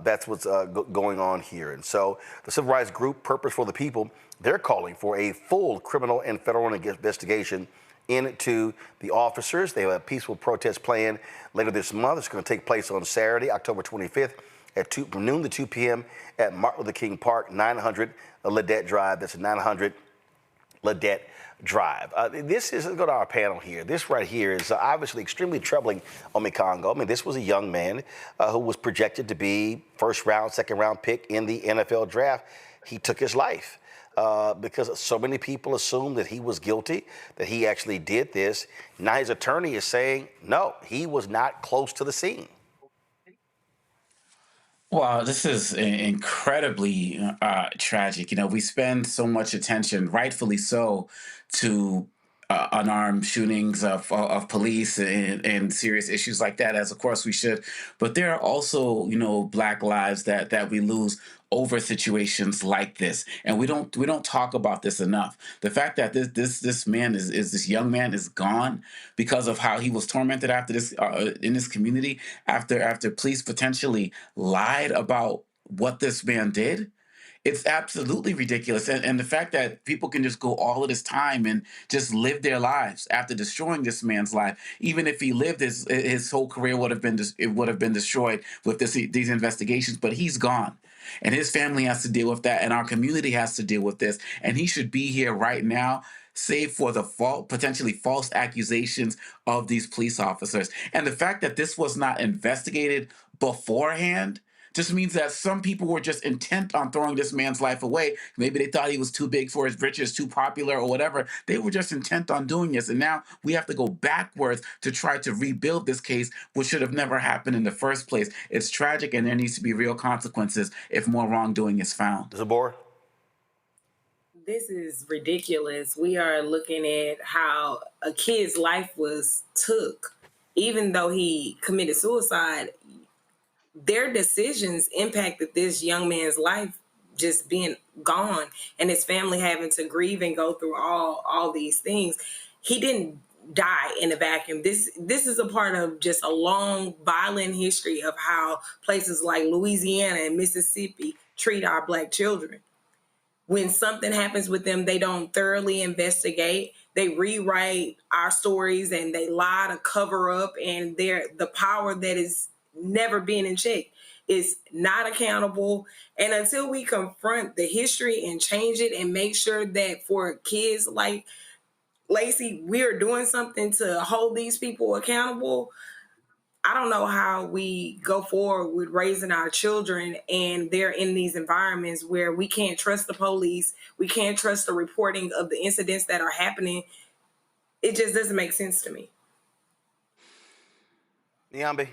Speaker 2: That's what's going on here. And so the civil rights group Purpose for the People, they're calling for a full criminal and federal investigation into the officers. They have a peaceful protest planned later this month. It's going to take place on Saturday, October 25th at from noon to 2 p.m. at Martin Luther King Park, 900 Ledette Drive. That's 900 Ledette Drive. Let's go to our panel here. This right here is obviously extremely troubling on Congo. I mean, this was a young man who was projected to be first round, second round pick in the NFL draft. He took his life because so many people assumed that he was guilty, that he actually did this. Now his attorney is saying, no, he was not close to the scene.
Speaker 7: Well, this is incredibly tragic. You know, we spend so much attention, rightfully so, to unarmed shootings of police and serious issues like that, as of course we should. But there are also, you know, Black lives that we lose over situations like this, and we don't talk about this enough. The fact that this man this young man is gone because of how he was tormented after this in this community after police potentially lied about what this man did. It's absolutely ridiculous. And the fact that people can just go all of this time and just live their lives after destroying this man's life, even if he lived, his whole career would have been destroyed with these investigations, but he's gone. And his family has to deal with that, and our community has to deal with this. And he should be here right now, save for the potentially false accusations of these police officers. And the fact that this was not investigated beforehand just means that some people were just intent on throwing this man's life away. Maybe they thought he was too big for his britches, too popular or whatever. They were just intent on doing this. And now we have to go backwards to try to rebuild this case, which should have never happened in the first place. It's tragic, and there needs to be real consequences if more wrongdoing is found.
Speaker 2: Zabor?
Speaker 9: This is ridiculous. We are looking at how a kid's life was took. Even though he committed suicide, their decisions impacted this young man's life just being gone and his family having to grieve and go through all these things. He didn't die in a vacuum. This is a part of just a long, violent history of how places like Louisiana and Mississippi treat our Black children. When something happens with them, they don't thoroughly investigate. They rewrite our stories and they lie to cover up, and the power that is never being in check is not accountable. And until we confront the history and change it and make sure that for kids like Lacey, we are doing something to hold these people accountable, I don't know how we go forward with raising our children and they're in these environments where we can't trust the police, we can't trust the reporting of the incidents that are happening. It just doesn't make sense to me.
Speaker 2: Nyambe?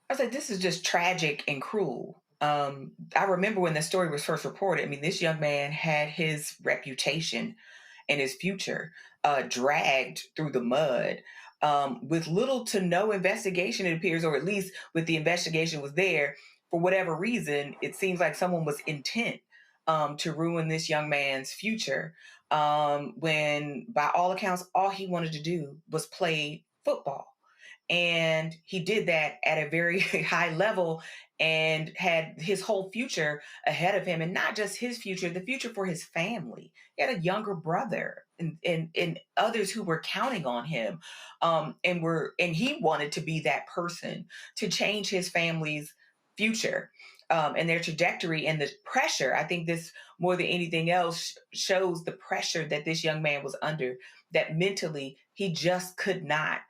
Speaker 11: I was like, this is just tragic and cruel. I remember when the story was first reported. I mean, this young man had his reputation and his future dragged through the mud with little to no investigation, it appears, or at least with the investigation was there. For whatever reason, it seems like someone was intent to ruin this young man's future when, by all accounts, all he wanted to do was play football. And he did that at a very high level and had his whole future ahead of him. And not just his future, the future for his family. He had a younger brother and others who were counting on him. And he wanted to be that person to change his family's future and their trajectory and the pressure. I think this, more than anything else, shows the pressure that this young man was under that mentally he just could not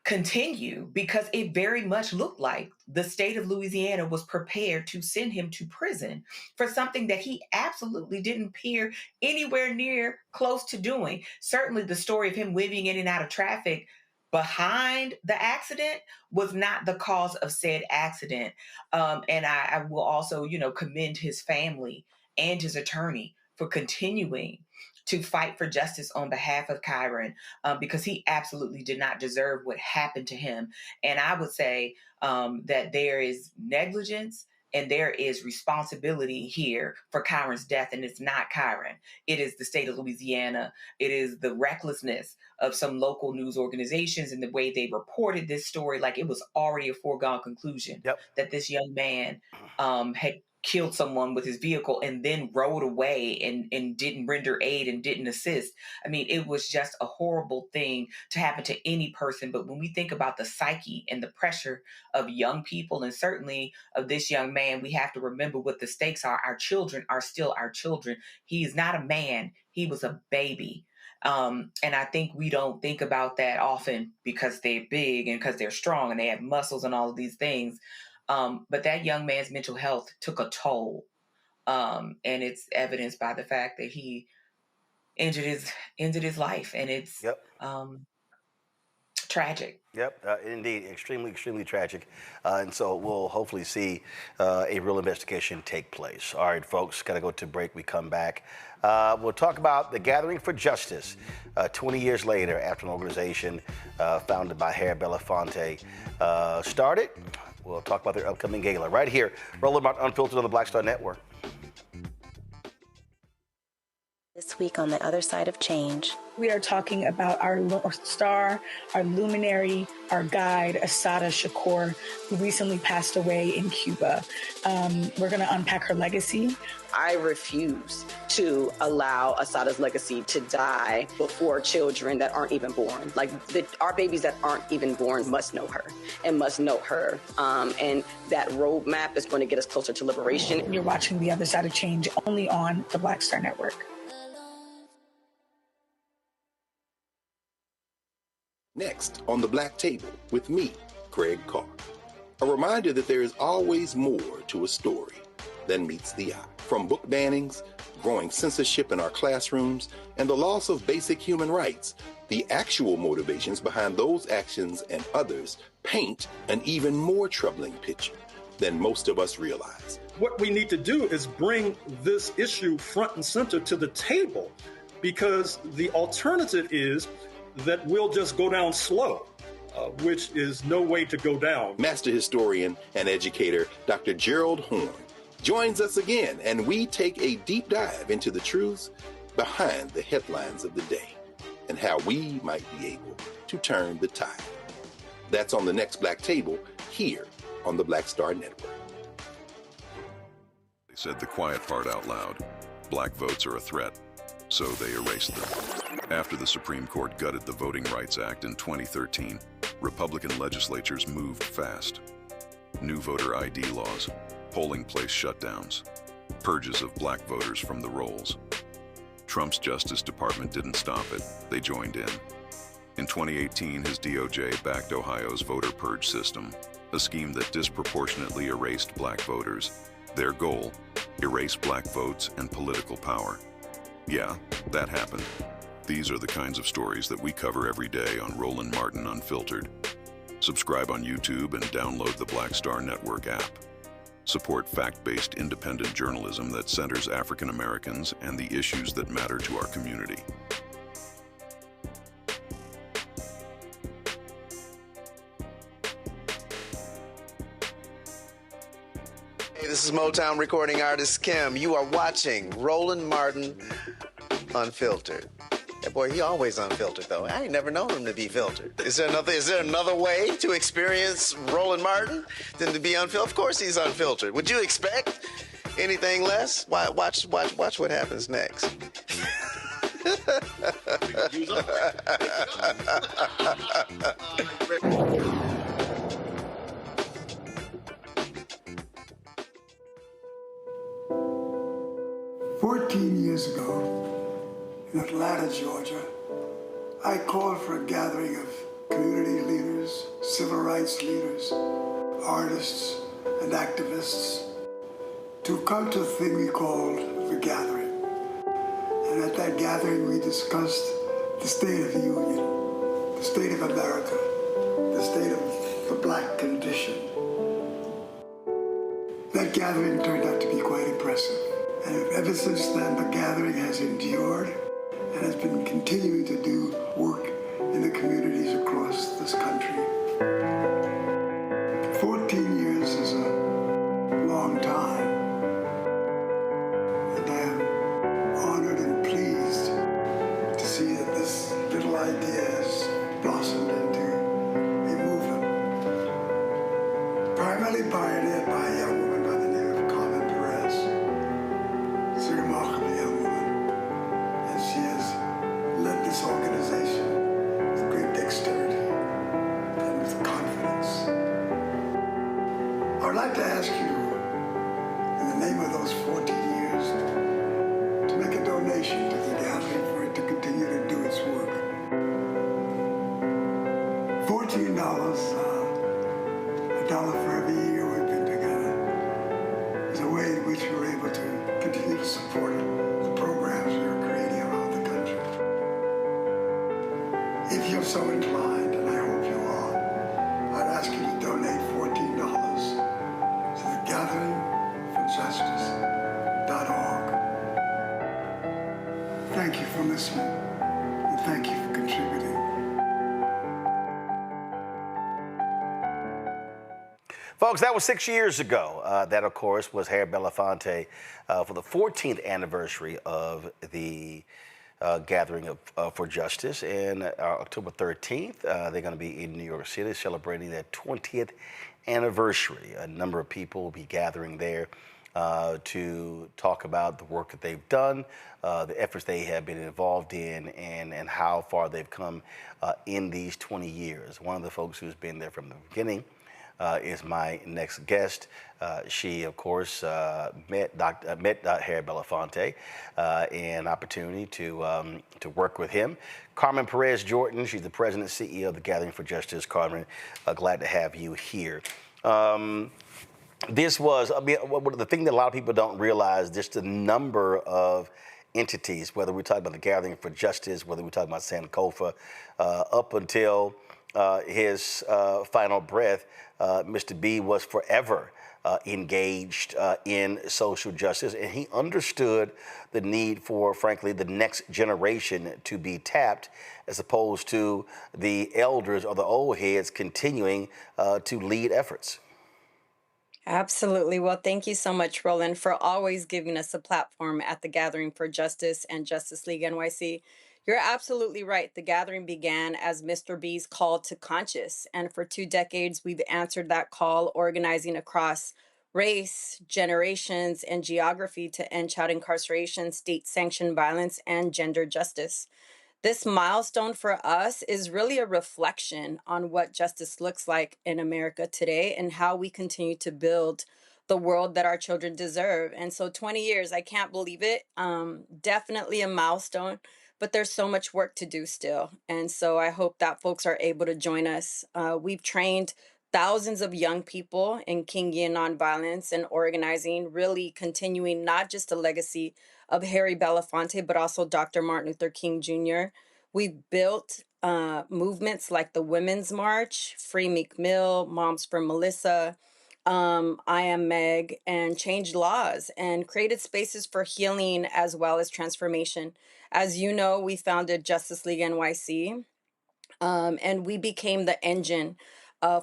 Speaker 11: continue, because it very much looked like the state of Louisiana was prepared to send him to prison for something that he absolutely didn't appear anywhere near close to doing. Certainly the story of him weaving in and out of traffic behind the accident was not the cause of said accident. And I will also, commend his family and his attorney for continuing to fight for justice on behalf of Kyron, because he absolutely did not deserve what happened to him. And I would say that there is negligence and there is responsibility here for Kyron's death, and it's not Kyron. It is the state of Louisiana. It is the recklessness of some local news organizations and the way they reported this story, like it was already a foregone conclusion that this young man had killed someone with his vehicle and then rode away and didn't render aid and didn't assist. I mean, it was just a horrible thing to happen to any person. But when we think about the psyche and the pressure of young people, and certainly of this young man, we have to remember what the stakes are. Our children are still our children. He is not a man. He was a baby. And I think we don't think about that often because they're big and because they're strong and they have muscles and all of these things. But that young man's mental health took a toll. And it's evidenced by the fact that he ended his life. And it's tragic.
Speaker 2: Indeed. Extremely, extremely tragic. And so we'll hopefully see a real investigation take place. All right, folks, got to go to break. We come back. We'll talk about the Gathering for Justice 20 years later after an organization founded by Harry Belafonte started. We'll talk about their upcoming gala right here. Roland Martin Unfiltered on the Black Star Network.
Speaker 1: This week on The Other Side of Change.
Speaker 3: We are talking about our North Star, our luminary, our guide, Assata Shakur, who recently passed away in Cuba. We're going to unpack her legacy.
Speaker 13: I refuse to allow Assata's legacy to die before children that aren't even born. Like our babies that aren't even born must know her and must know her. And that roadmap is going to get us closer to liberation.
Speaker 3: You're watching The Other Side of Change only on the Black Star Network.
Speaker 14: Next on The Black Table with me, Craig Carr. A reminder that there is always more to a story than meets the eye. From book bannings, growing censorship in our classrooms, and the loss of basic human rights, the actual motivations behind those actions and others paint an even more troubling picture than most of us realize.
Speaker 15: What we need to do is bring this issue front and center to the table, because the alternative is that we'll just go down slow, which is no way to go down.
Speaker 14: Master historian and educator Dr. Gerald Horn joins us again, and we take a deep dive into the truths behind the headlines of the day and how we might be able to turn the tide. That's on the next Black Table here on the Black Star Network.
Speaker 10: They said the quiet part out loud. Black votes are a threat, so they erased them. After the Supreme Court gutted the Voting Rights Act in 2013, Republican legislatures moved fast. New voter ID laws, polling place shutdowns, purges of black voters from the rolls. Trump's Justice Department didn't stop it, they joined in. In 2018, his DOJ backed Ohio's voter purge system, a scheme that disproportionately erased black voters. Their goal, erase black votes and political power. Yeah, that happened. These are the kinds of stories that we cover every day on Roland Martin Unfiltered. Subscribe on YouTube and download the Black Star Network app. Support fact-based independent journalism that centers African Americans and the issues that matter to our community.
Speaker 16: Hey, this is Motown recording artist Kim. You are watching Roland Martin Unfiltered. That boy, he always unfiltered though. I ain't never known him to be filtered. Is there another way to experience Roland Martin than to be unfiltered? Of course he's unfiltered. Would you expect anything less? Watch what happens next.
Speaker 17: "14 years ago, in Atlanta, Georgia,
Speaker 4: I call for a gathering of community leaders, civil rights leaders, artists, and activists to come to a thing we called the gathering. And at that gathering, we discussed the state of the union, the state of America, the state of the black condition. That gathering turned out to be quite impressive. And ever since then, the gathering has endured and has been continuing to do work in the communities across this country. 14 years is a long time, and I am honored and pleased to see that this little idea has blossomed into a movement, primarily pioneered by a young woman by the name of Carmen Perez. She's a remarkable young woman, and she has led this organization with great dexterity and with confidence. I would like to ask you, in the name of those 14 years, to make a donation to the gathering for it to continue to do its work. $14, a dollar for every year we've been together, is a way in which we're able to continue to support the programs we're creating around the country. If you're so inclined, and I hope you are, I'd ask you to donate $14 to the gatheringforjustice.org. Thank you for listening, and thank you for contributing.
Speaker 2: Folks, that was 6 years ago. That, of course, was Harry Belafonte for the 14th anniversary of the Gathering for Justice. And October 13th, they're going to be in New York City celebrating their 20th anniversary. A number of people will be gathering there to talk about the work that they've done, the efforts they have been involved in, and how far they've come in these 20 years. One of the folks who's been there from the beginning is my next guest. She, of course, met Harry Belafonte, an opportunity to work with him. Carmen Perez Jordan, she's the president and CEO of the Gathering for Justice. Carmen, glad to have you here. This was, I mean, the thing that a lot of people don't realize, just the number of entities, whether we're talking about the Gathering for Justice, whether we're talking about Sankofa, up until his final breath, Mr. B was forever engaged in social justice, and he understood the need for, frankly, the next generation to be tapped, as opposed to the elders or the old heads continuing to lead efforts.
Speaker 5: Absolutely. Well, thank you so much, Roland, for always giving us a platform at the Gathering for Justice and Justice League NYC. You're absolutely right. The gathering began as Mr. B's call to conscience. And for 2 decades, we've answered that call, organizing across race, generations, and geography to end child incarceration, state-sanctioned violence, and gender justice. This milestone for us is really a reflection on what justice looks like in America today and how we continue to build the world that our children deserve. And so 20 years, I can't believe it. Definitely a milestone, but there's so much work to do still. And so I hope that folks are able to join us. We've trained thousands of young people in Kingian nonviolence and organizing, really continuing not just the legacy of Harry Belafonte, but also Dr. Martin Luther King Jr. We've built movements like the Women's March, Free Meek Mill, Moms for Melissa, I Am Meg, and changed laws and created spaces for healing as well as transformation. As you know, we founded Justice League NYC, and we became the engine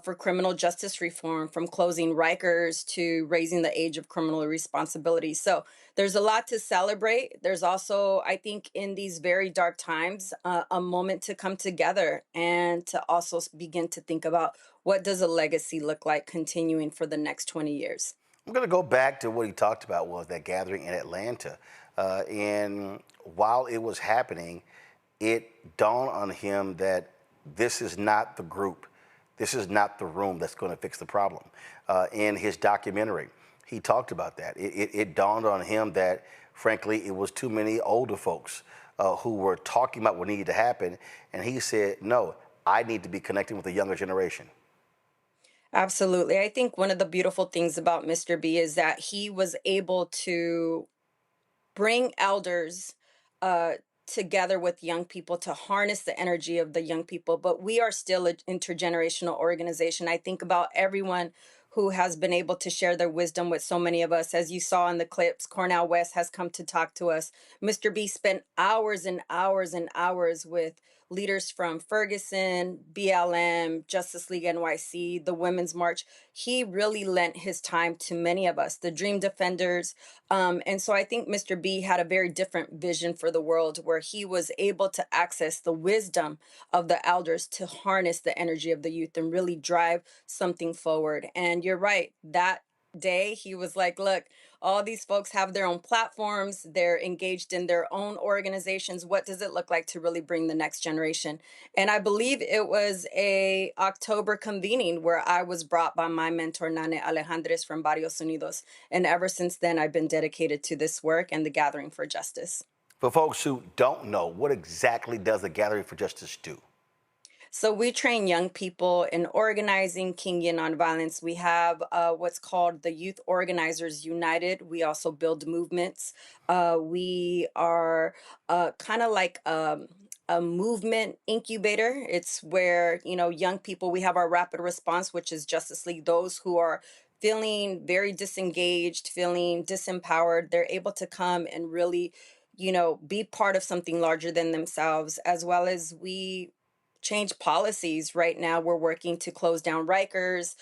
Speaker 5: for criminal justice reform, from closing Rikers to raising the age of criminal responsibility. So there's a lot to celebrate. There's also, I think, in these very dark times, a moment to come together and to also begin to think about what does a legacy look like continuing for the next 20 years.
Speaker 2: I'm going to go back to what he talked about, was that gathering in Atlanta. And while it was happening, it dawned on him that this is not the group. This is not the room that's going to fix the problem. In his documentary, he talked about that. It dawned on him that, frankly, it was too many older folks who were talking about what needed to happen, and he said, no, I need to be connecting with the younger generation.
Speaker 5: Absolutely. I think one of the beautiful things about Mr. B is that he was able to bring elders uh, together with young people to harness the energy of the young people. But we are still an intergenerational organization. I think about everyone who has been able to share their wisdom with so many of us. As you saw in the clips, Cornell West has come to talk to us. Mr. B spent hours and hours and hours with leaders from Ferguson, BLM, Justice League NYC, the Women's March. He really lent his time to many of us, the Dream Defenders. And so I think Mr. B had a very different vision for the world where he was able to access the wisdom of the elders to harness the energy of the youth and really drive something forward. And you're right, that day he was like, look, all these folks have their own platforms, they're engaged in their own organizations. What does it look like to really bring the next generation? And I believe it was a October convening where I was brought by my mentor Nane Alejandres from Barrios Unidos, and ever since then I've been dedicated to this work and the Gathering for Justice.
Speaker 2: For folks who don't know, what exactly does the Gathering for Justice do?
Speaker 5: So we train young people in organizing, Kingian nonviolence. We have what's called the Youth Organizers United. We also build movements. We are kind of like a movement incubator. It's where, you know, young people, we have our rapid response, which is Justice League. Those who are feeling very disengaged, feeling disempowered, they're able to come and really, you know, be part of something larger than themselves, as well as we change policies. Right now we're working to close down Rikers.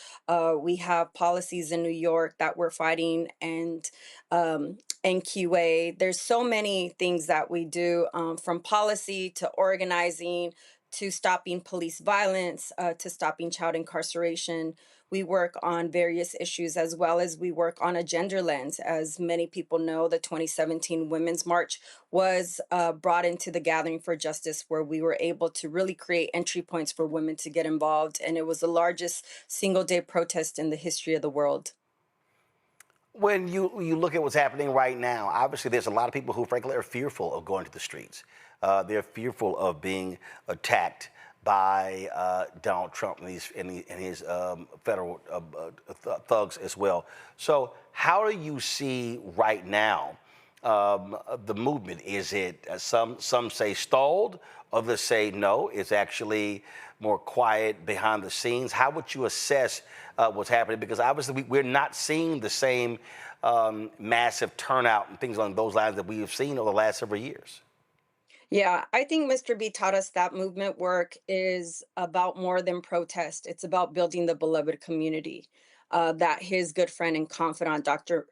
Speaker 5: We have policies in New York that we're fighting, and NQA. There's so many things that we do, from policy to organizing to stopping police violence, to stopping child incarceration. We work on various issues, as well as we work on a gender lens. As many people know, the 2017 Women's March was brought into the Gathering for Justice, where we were able to really create entry points for women to get involved. And it was the largest single day protest in the history of the world.
Speaker 2: When you look at what's happening right now, obviously there's a lot of people who frankly are fearful of going to the streets. They're fearful of being attacked by Donald Trump and his federal thugs as well. So how do you see right now the movement? Is it some say stalled, others say no, it's actually more quiet behind the scenes? How would you assess what's happening? Because obviously we're not seeing the same massive turnout and things along those lines that we have seen over the last several years.
Speaker 5: Yeah, I think Mr. B taught us that movement work is about more than protest. It's about building the beloved community that his good friend and confidant, Dr.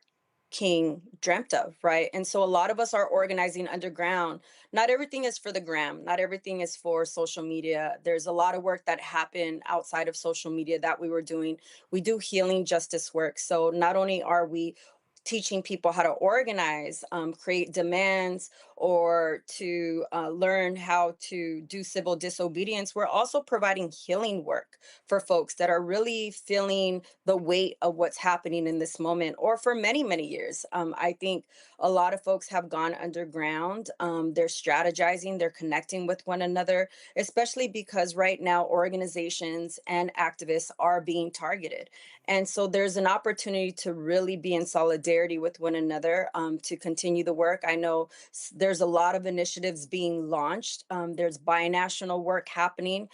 Speaker 5: King, dreamt of, right? And so a lot of us are organizing underground. Not everything is for the gram, not everything is for social media. There's a lot of work that happened outside of social media that we were doing. We do healing justice work. So not only are we teaching people how to organize, create demands, or to learn how to do civil disobedience, we're also providing healing work for folks that are really feeling the weight of what's happening in this moment, or for many, many years. I think a lot of folks have gone underground. They're strategizing, they're connecting with one another, especially because right now organizations and activists are being targeted. And so there's an opportunity to really be in solidarity with one another, to continue the work. I know there's a lot of initiatives being launched. There's binational work happening.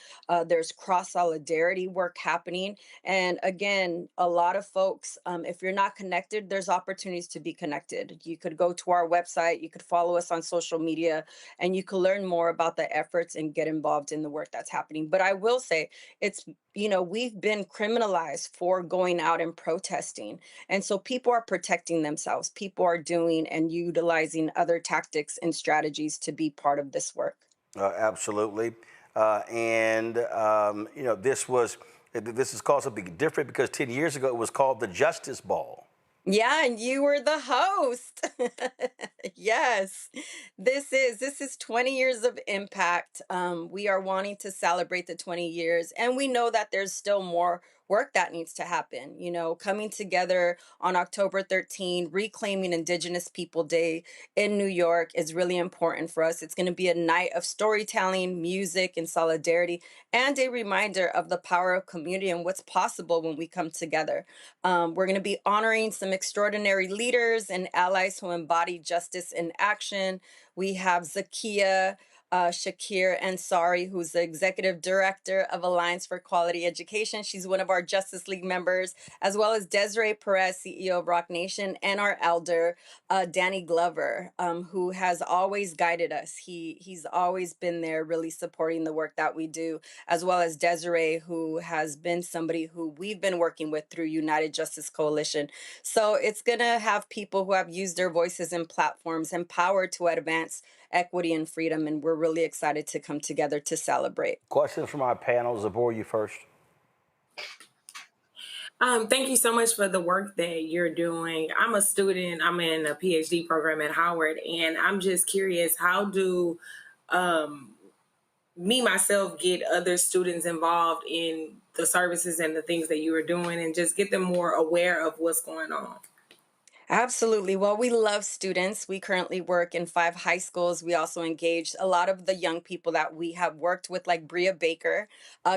Speaker 5: There's cross solidarity work happening. And again, a lot of folks, if you're not connected, there's opportunities to be connected. You could go to our website, you could follow us on social media, and you can learn more about the efforts and get involved in the work that's happening. But I will say, it's, you know, we've been criminalized for going out and protesting. And so people are protecting themselves. People are doing and utilizing other tactics and strategies to be part of this work.
Speaker 2: Absolutely. You know, this is called something different because 10 years ago it was called the Justice Ball.
Speaker 5: Yeah, and you were the host. Yes. This is 20 years of impact. We are wanting to celebrate the 20 years, and we know that there's still more work that needs to happen. Coming together on October 13, reclaiming Indigenous People Day in New York is really important for us. It's going to be a night of storytelling, music, and solidarity, and a reminder of the power of community and what's possible when we come together. We're going to be honoring some extraordinary leaders and allies who embody justice in action. We have Zakia Shakir Ansari, who's the executive director of Alliance for Quality Education. She's one of our Justice League members, as well as Desiree Perez, CEO of Rock Nation, and our elder, Danny Glover, who has always guided us. He's always been there really supporting the work that we do, as well as Desiree, who has been somebody who we've been working with through United Justice Coalition. So it's going to have people who have used their voices and platforms empowered to advance equity and freedom, and we're really excited to come together to celebrate.
Speaker 2: Questions from our panel. Zabor, you first.
Speaker 9: Thank you so much for the work that you're doing. I'm a student. I'm in a PhD program at Howard, and I'm just curious, how do me, myself, get other students involved in the services and the things that you are doing and just get them more aware of what's going on?
Speaker 5: Absolutely. Well, we love students. We currently work in 5 high schools. We also engage a lot of the young people that we have worked with, like Bria Baker,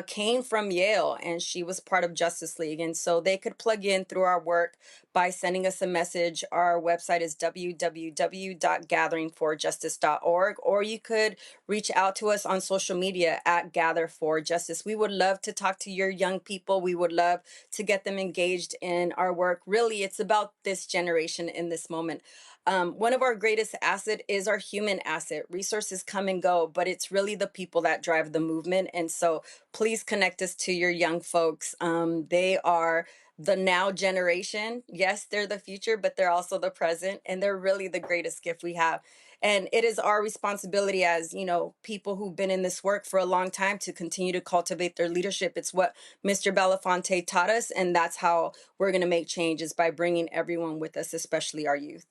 Speaker 5: came from Yale, and she was part of Justice League. And so they could plug in through our work by sending us a message. Our website is www.gatheringforjustice.org, or you could reach out to us on social media at Gather for Justice. We would love to talk to your young people. We would love to get them engaged in our work. Really, it's about this generation in this moment. One of our greatest asset is our human asset. Resources come and go, but it's really the people that drive the movement. And so please connect us to your young folks. They are the now generation. Yes, they're the future, but they're also the present, and they're really the greatest gift we have. And it is our responsibility as, people who've been in this work for a long time to continue to cultivate their leadership. It's what Mr. Belafonte taught us, and that's how we're going to make changes, by bringing everyone with us, especially our youth.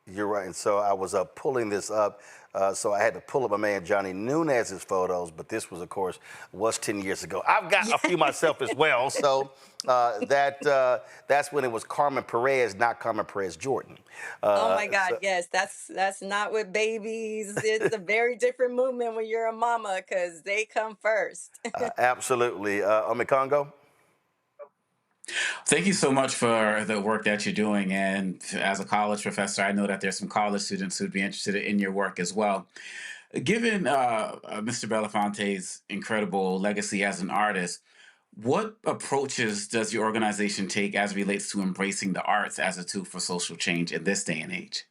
Speaker 2: You're right. And so I was pulling this up. So I had to pull up my man Johnny Nunez's photos, but this was, of course, 10 years ago. I've got a few myself as well. So that's when it was Carmen Perez, not Carmen Perez Jordan.
Speaker 5: Oh my God, yes, that's not with babies. It's a very different movement when you're a mama, because they come first.
Speaker 2: Absolutely. Omekongo?
Speaker 7: Thank you so much for the work that you're doing. And as a college professor, I know that there's some college students who'd be interested in your work as well. Given Mr. Belafonte's incredible legacy as an artist, what approaches does your organization take as it relates to embracing the arts as a tool for social change in this day and age?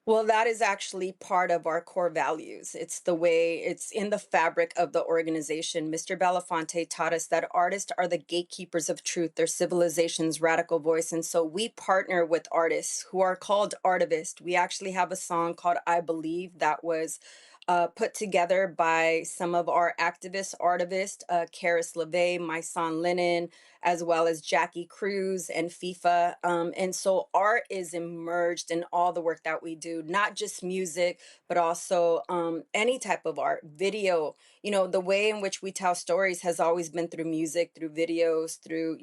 Speaker 5: Well, that is actually part of our core values. It's the way it's in the fabric of the organization. Mr. Belafonte taught us that artists are the gatekeepers of truth, their civilization's radical voice. And so we partner with artists who are called artivists. We actually have a song called I Believe that was put together by some of our activist artivists, Karis LeVay, My Son Lennon, as well as Jackie Cruz and FIFA. And so art is immersed in all the work that we do, not just music, but also any type of art, video. The way in which we tell stories has always been through music, through videos, through,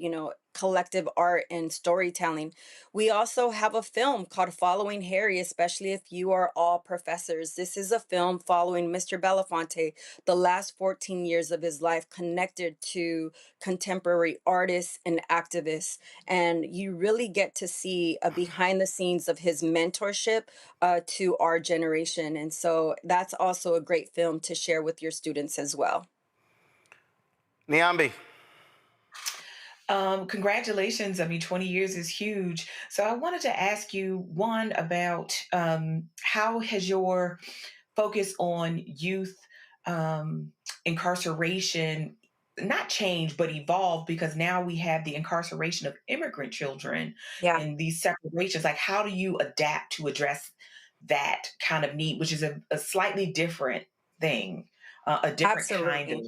Speaker 5: collective art and storytelling. We also have a film called Following Harry, especially if you are all professors. This is a film following Mr. Belafonte, the last 14 years of his life, connected to contemporary artists and activists. And you really get to see a behind the scenes of his mentorship to our generation. And so that's also a great film to share with your students as well.
Speaker 2: Niambi.
Speaker 11: Congratulations. 20 years is huge. So I wanted to ask you, one, about how has your focus on youth incarceration not changed, but evolved, because now we have the incarceration of immigrant children and these separations. Like, how do you adapt to address that kind of need, which is a slightly different thing, a different kind of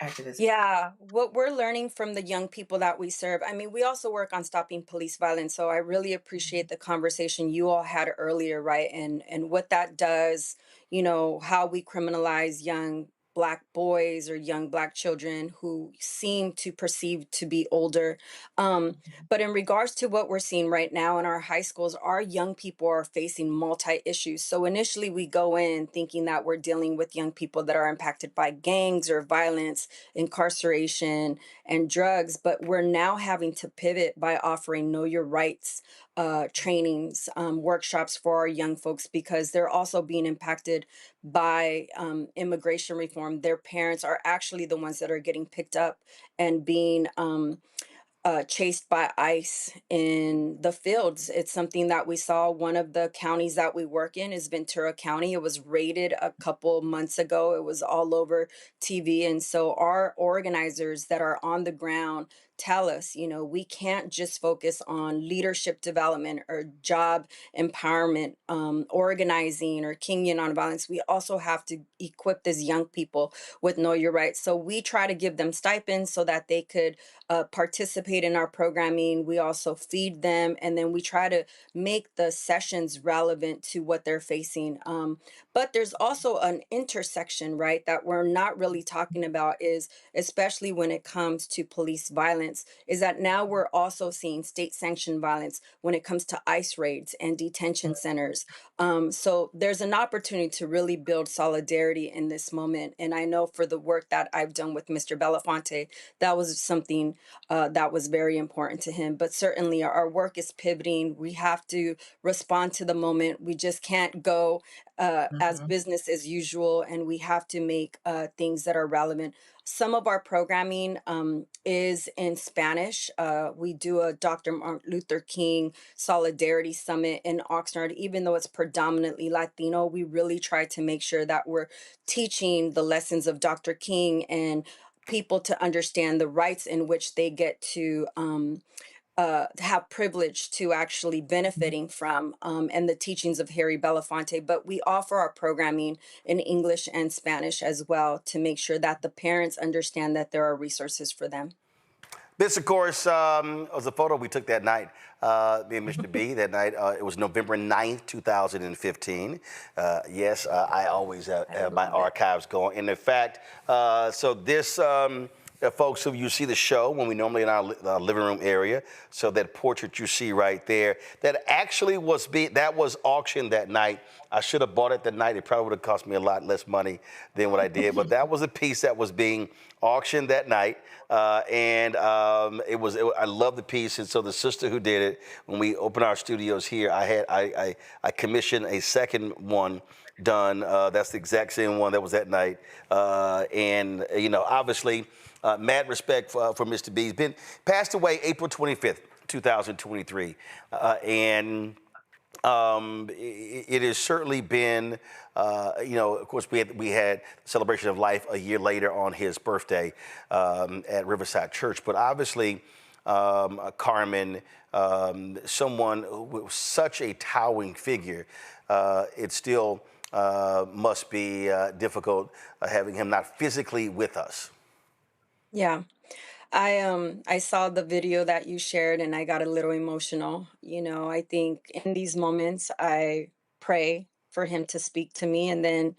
Speaker 11: activism?
Speaker 5: Yeah, what we're learning from the young people that we serve. We also work on stopping police violence. So I really appreciate the conversation you all had earlier, right? And what that does, how we criminalize young Black boys or young Black children who seem to perceive to be older. But in regards to what we're seeing right now in our high schools, our young people are facing multi issues. So initially, we go in thinking that we're dealing with young people that are impacted by gangs or violence, incarceration, and drugs. But we're now having to pivot by offering Know Your Rights trainings, workshops for our young folks because they're also being impacted by immigration reform. Their parents are actually the ones that are getting picked up and being chased by ICE in the fields. It's something that we saw. One of the counties that we work in is Ventura County. It was raided a couple months ago. It was all over TV. And so our organizers that are on the ground tell us, we can't just focus on leadership development or job empowerment, organizing or Kenyan nonviolence. We also have to equip these young people with Know Your Rights. So we try to give them stipends so that they could participate in our programming. We also feed them, and then we try to make the sessions relevant to what they're facing. But there's also an intersection, right, that we're not really talking about is, especially when it comes to police violence, is that now we're also seeing state-sanctioned violence when it comes to ICE raids and detention centers. So there's an opportunity to really build solidarity in this moment. And I know for the work that I've done with Mr. Belafonte, that was something that was very important to him. But certainly our work is pivoting. We have to respond to the moment. We just can't go as business as usual, and we have to make things that are relevant. Some of our programming is in Spanish. We do a Dr. Martin Luther King Solidarity Summit in Oxnard. Even though it's predominantly Latino, we really try to make sure that we're teaching the lessons of Dr. King and people to understand the rights in which they get to have privilege to actually benefiting from, and the teachings of Harry Belafonte. But we offer our programming in English and Spanish as well to make sure that the parents understand that there are resources for them.
Speaker 2: This, of course, was a photo we took that night, me and Mr. B, that night. It was November 9th, 2015. Yes, I always have my archives going. And in fact, so this, folks, who you see the show when we normally in our living room area, so that portrait you see right there, that actually was auctioned that night. I should have bought it that night. It probably would have cost me a lot less money than what I did. But that was a piece that was being auctioned that night. I love the piece. And so the sister who did it, when we opened our studios here, I commissioned a second one done. That's the exact same one that was that night. Obviously, mad respect for Mr. B. He's passed away April 25th, 2023. It has certainly been, of course, we had celebration of life a year later on his birthday at Riverside Church. But obviously, Carmen, someone who was such a towering figure, it still must be difficult having him not physically with us.
Speaker 5: Yeah. I saw the video that you shared and I got a little emotional. I think in these moments I pray for him to speak to me, and then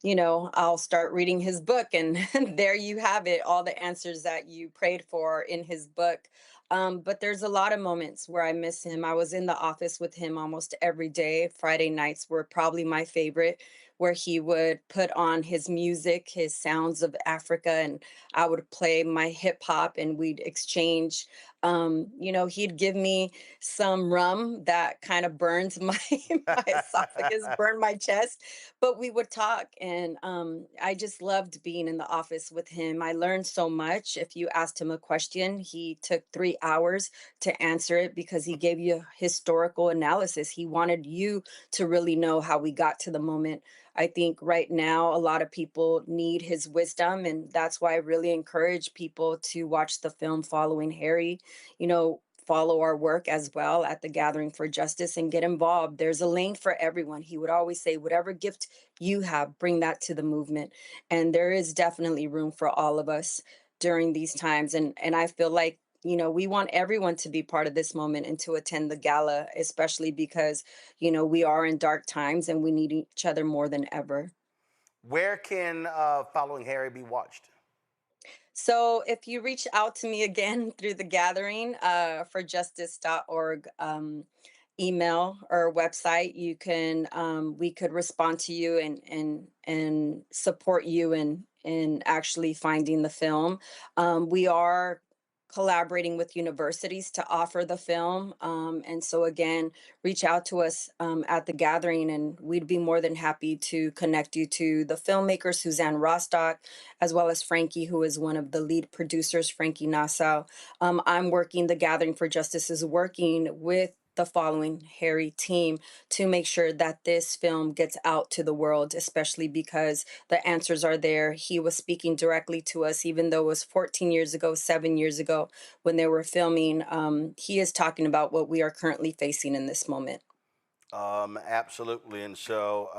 Speaker 5: I'll start reading his book, and there you have it, all the answers that you prayed for in his book. But there's a lot of moments where I miss him. I was in the office with him almost every day. Friday nights were probably my favorite, where he would put on his music, his sounds of Africa, and I would play my hip hop and we'd exchange. He'd give me some rum that kind of burns my my esophagus, burned my chest, but we would talk, and I just loved being in the office with him. I learned so much. If you asked him a question, he took 3 hours to answer it because he gave you a historical analysis. He wanted you to really know how we got to the moment. I think right now a lot of people need his wisdom, and that's why I really encourage people to watch the film Following Harry. Follow our work as well at the Gathering for Justice and get involved. There's a lane for everyone. He would always say, whatever gift you have, bring that to the movement. And there is definitely room for all of us during these times. And I feel like we want everyone to be part of this moment and to attend the gala, especially because, we are in dark times and we need each other more than ever.
Speaker 2: Where can Following Harry be watched?
Speaker 5: So if you reach out to me again through the gathering for justice.org email or website, you can we could respond to you and support you in actually finding the film. We are collaborating with universities to offer the film. And so again, reach out to us at the gathering and we'd be more than happy to connect you to the filmmaker, Suzanne Rostock, as well as Frankie, who is one of the lead producers, Frankie Nassau. The Gathering for Justice is working with the Following Harry team to make sure that this film gets out to the world, especially because the answers are there. He was speaking directly to us, even though it was 14 years ago, 7 years ago when they were filming. He is talking about what we are currently facing in this moment.
Speaker 2: Absolutely. And so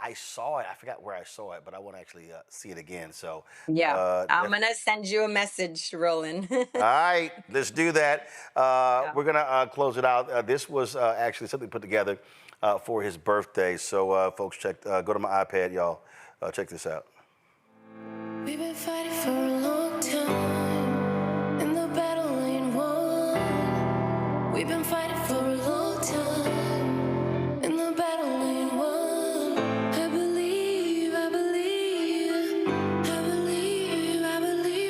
Speaker 2: I saw it. I forgot where I saw it, but I want to actually see it again. So
Speaker 5: Yeah, I'm going to send you a message, Roland.
Speaker 2: all right, let's do that. We're going to close it out. This was actually something put together for his birthday. So, folks, go to my iPad, y'all. Check this out.
Speaker 6: We've been fighting for a long time, and the battle ain't won. We've been fighting for a long time, and the battle ain't won. I believe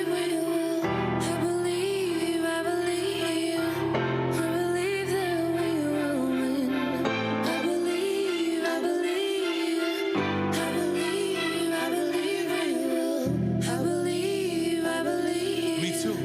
Speaker 6: we will. I believe that we will win. I believe we will. I believe.
Speaker 8: Me too.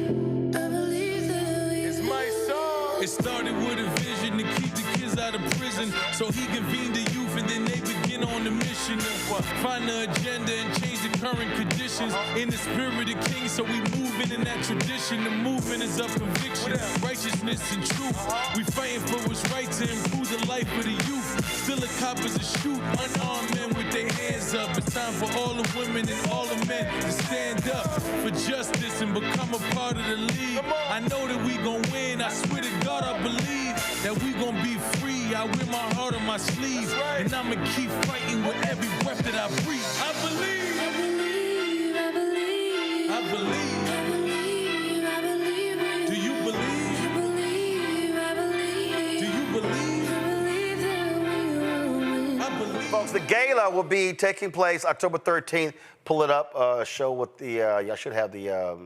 Speaker 6: I believe that we
Speaker 8: It's my song. It started with a vision to keep the kids out of prison, so he convened the youth and then they begin on the mission to find the agenda and change the current conditions in the spirit of King. So we moving in that tradition. The movement is of conviction, righteousness and truth. We fighting for what's right to improve the life of the youth. Still the coppers to shoot unarmed men with their hands up. It's time for all the women and all the men to stand up for justice and become a part of the league. I know that we gon' win. I swear to God, I believe that we gon' be free. I wear my heart on my sleeve, and I'ma keep fighting with every breath that I breathe. I believe. I believe. I believe. I believe. I believe. I believe. Do you believe? I believe. I believe. Do you believe? I believe that we will win. I believe.
Speaker 2: Folks, the gala will be taking place October 13th. Pull it up. Show what the, y'all should have the, I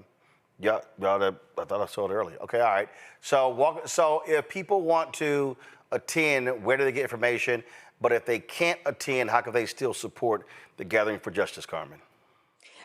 Speaker 2: thought I saw it earlier. Okay, all right. So if people want to attend, where do they get information? But if they can't attend, how can they still support the Gathering for Justice, Carmen?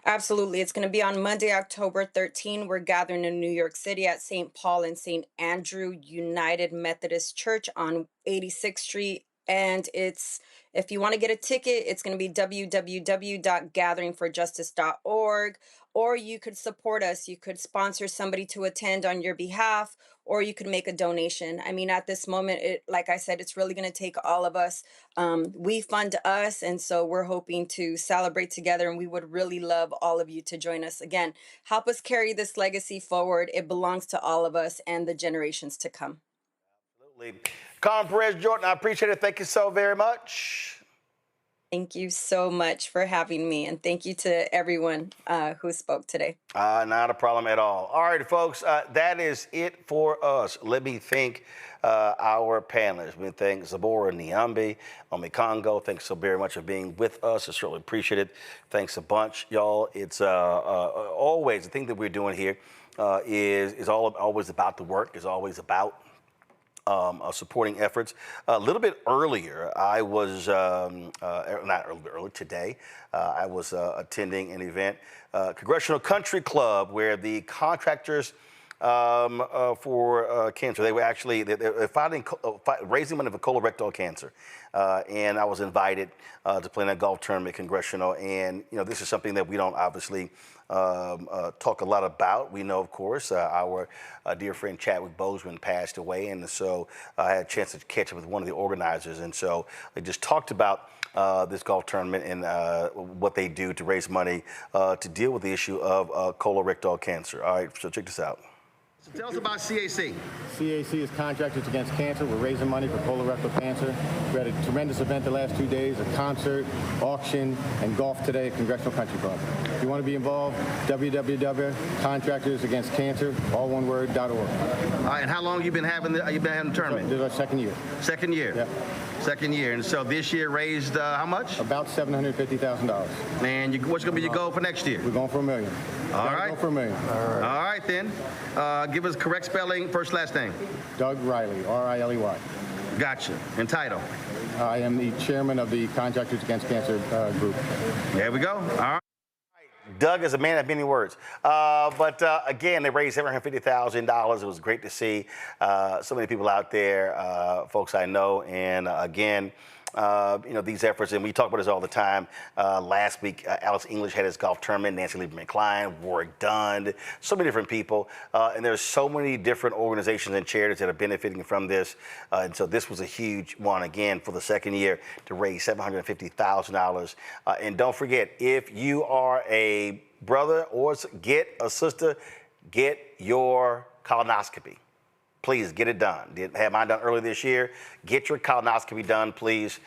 Speaker 5: Absolutely. It's going to be on Monday, October 13. We're gathering in New York City at St. Paul and St. Andrew United Methodist Church on 86th Street. And if you want to get a ticket, it's going to be www.gatheringforjustice.org, or you could support us. You could sponsor somebody to attend on your behalf, or you could make a donation. I mean, at this moment, like I said, it's really going to take all of us. We fund us, and so we're hoping to celebrate together, and we would really love all of you to join us. Again, help us carry this legacy forward. It belongs to all of us and the generations to come.
Speaker 2: Absolutely. Carmen Perez Jordan, I appreciate it. Thank you so very much.
Speaker 5: Thank you so much for having me, and thank you to everyone who spoke today.
Speaker 2: Not a problem at all. All right, folks, that is it for us. Let me thank our panelists. We thank Zabora Niambi, Omi Congo. Thanks so very much for being with us. I certainly appreciate it. Thanks a bunch, y'all. It's always the thing that we're doing here is always about the work, is always about supporting efforts. A little bit earlier, I was, today, I was attending an event, Congressional Country Club, where the contractors for cancer, they were actually they're raising money for colorectal cancer. And I was invited to play in a golf tournament, congressional. And, this is something that we don't obviously talk a lot about. We know, of course, our dear friend Chadwick Boseman passed away, and so I had a chance to catch up with one of the organizers, and so they just talked about this golf tournament and what they do to raise money to deal with the issue of colorectal cancer. All right, so check this out. Tell us about CAC.
Speaker 12: CAC is Contractors Against Cancer. We're raising money for colorectal cancer. We had a tremendous event the last 2 days, a concert, auction, and golf today at Congressional Country Club. If you want to be involved, www.contractorsagainstcancer, all one word.org.
Speaker 2: All right, and how long you been having the tournament?
Speaker 12: This is our second year.
Speaker 2: Second year?
Speaker 12: Yep.
Speaker 2: Second year. And so this year raised how much?
Speaker 12: About $750,000.
Speaker 2: And what's going to be your goal for next year?
Speaker 12: We're going for $1 million.
Speaker 2: All right.
Speaker 12: Go for $1 million.
Speaker 2: All right, then. Give us correct spelling, first, last name.
Speaker 12: Doug Riley, R-I-L-E-Y.
Speaker 2: Gotcha. And title?
Speaker 12: I am the chairman of the Contractors Against Cancer group.
Speaker 2: There we go. All right. Doug is a man of many words. But again, they raised $750,000. It was great to see so many people out there, folks I know. And again, these efforts, and we talk about this all the time. Last week, Alex English had his golf tournament, Nancy Lieberman Klein, Warwick Dunn, so many different people. And there's so many different organizations and charities that are benefiting from this. And so this was a huge one, again, for the second year to raise $750,000. And don't forget, if you are a brother or get a sister, get your colonoscopy. Please get it done. Did have mine done earlier this year. Get your colonoscopy done, please.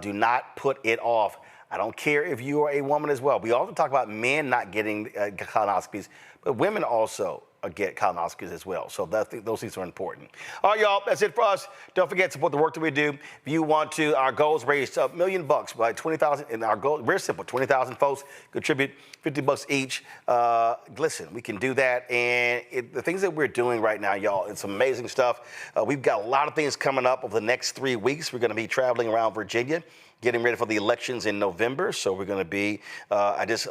Speaker 2: Do not put it off. I don't care if you are a woman as well. We often talk about men not getting colonoscopies, but women also get colonoscopies as well. So those things are important. All right, y'all, that's it for us. Don't forget to support the work that we do. If you want to, our goal is raised $1 million by 20,000, and our goal, very simple, 20,000 folks contribute $50 each. Listen, we can do that, and the things that we're doing right now, y'all, it's amazing stuff. We've got a lot of things coming up over the next 3 weeks. We're going to be traveling around Virginia, getting ready for the elections in November. So we're going to be, I just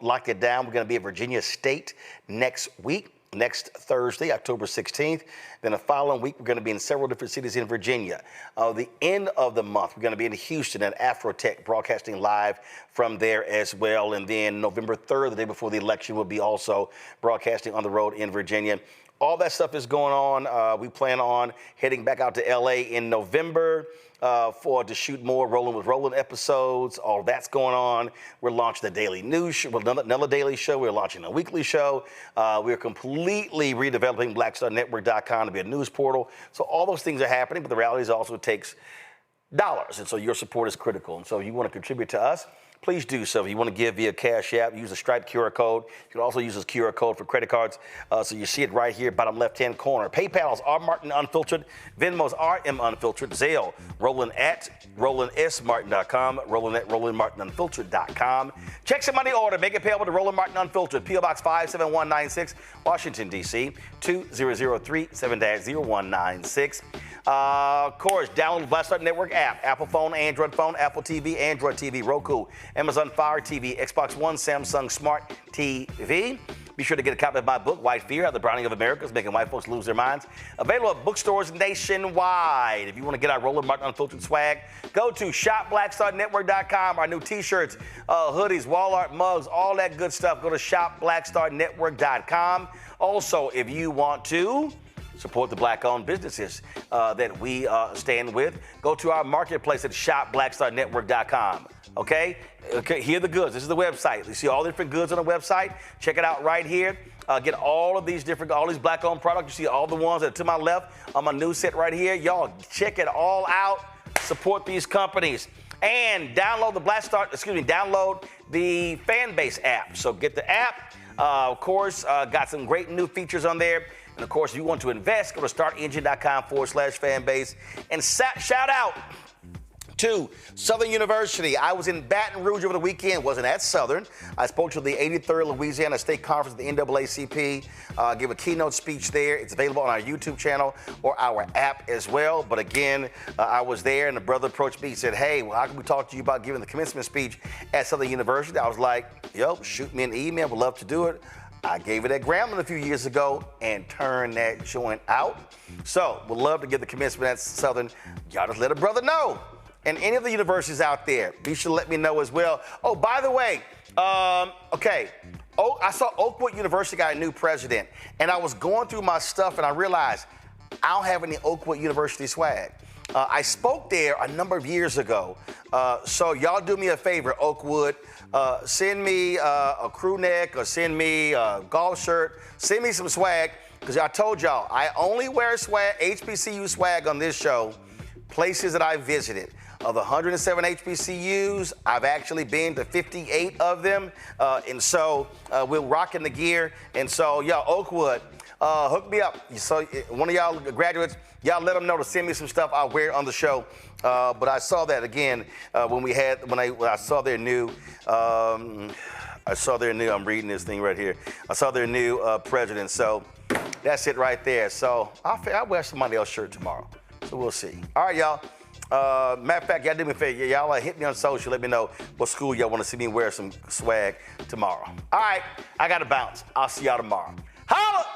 Speaker 2: locked it down. We're going to be at Virginia State next week. Next Thursday, October 16th. Then the following week, we're going to be in several different cities in Virginia. The end of the month, we're going to be in Houston at Afrotech, broadcasting live from there as well. And then November 3rd, the day before the election, we'll be also broadcasting on the road in Virginia. All that stuff is going on. We plan on heading back out to LA in November to shoot more Rolling with Roland episodes. All that's going on. We're launching the daily news show, another daily show. We're launching a weekly show. We're completely redeveloping BlackStarNetwork.com to be a news portal. So all those things are happening, but the reality is also it takes dollars. And so your support is critical. And so if you want to contribute to us, please do so. If you want to give via Cash App, use the Stripe QR code. You can also use this QR code for credit cards. So you see it right here, bottom left-hand corner. PayPal is R Martin Unfiltered. Venmo is RM Unfiltered. Zelle, Roland at RolandSMartin.com. Roland at RolandMartinUnfiltered.com. Check some money order. Make it payable to Roland Martin Unfiltered. P.O. Box 57196, Washington, D.C. 20037 7-0196. Of course, download the Black Star Network app. Apple phone, Android phone, Apple TV, Android TV, Roku, Amazon Fire TV, Xbox One, Samsung Smart TV. Be sure to get a copy of my book, White Fear, How the Browning of America is Making White Folks Lose Their Minds. Available at bookstores nationwide. If you want to get our Roland Martin Unfiltered swag, go to shopblackstarnetwork.com. Our new t-shirts, hoodies, wall art mugs, all that good stuff. Go to shopblackstarnetwork.com. Also, if you want to support the black-owned businesses that we stand with, go to our marketplace at shopblackstarnetwork.com. Okay, here are the goods. This is the website. You see all the different goods on the website. Check it out right here. Get all these black-owned products. You see all the ones that are to my left on my news set right here. Y'all check it all out. Support these companies. And download download the Fanbase app. So get the app. Of course, got some great new features on there. And of course, if you want to invest, go to startengine.com/fanbase. And shout out to Southern University. I was in Baton Rouge over the weekend. Wasn't at Southern. I spoke to the 83rd Louisiana State Conference of the NAACP. Give a keynote speech there. It's available on our YouTube channel or our app as well. But again, I was there, and the brother approached me. He said, "Hey, well, how can we talk to you about giving the commencement speech at Southern University?" I was like, "Yo, shoot me an email. Would love to do it." I gave it at Grambling a few years ago and turned that joint out. So, would love to get the commencement at Southern. Y'all just let a brother know. And any of the universities out there, be sure to let me know as well. Oh, by the way, I saw Oakwood University got a new president, and I was going through my stuff, and I realized I don't have any Oakwood University swag. I spoke there a number of years ago, so y'all do me a favor, Oakwood. Send me a crew neck or send me a golf shirt. Send me some swag. because I told y'all, I only wear swag, HBCU swag on this show, places that I visited. Of the 107 HBCUs, I've actually been to 58 of them. And so we're rocking the gear. And so, y'all, Oakwood, hook me up. So one of y'all graduates, y'all let them know to send me some stuff I'll wear on the show. But I saw that again when I saw their new, I'm reading this thing right here. I saw their new president. So that's it right there. So I'll wear somebody else's shirt tomorrow. So we'll see. All right, y'all. Matter of fact, y'all do me a favor. Y'all hit me on social. Let me know what school y'all want to see me wear some swag tomorrow. All right, I got to bounce. I'll see y'all tomorrow. Holla!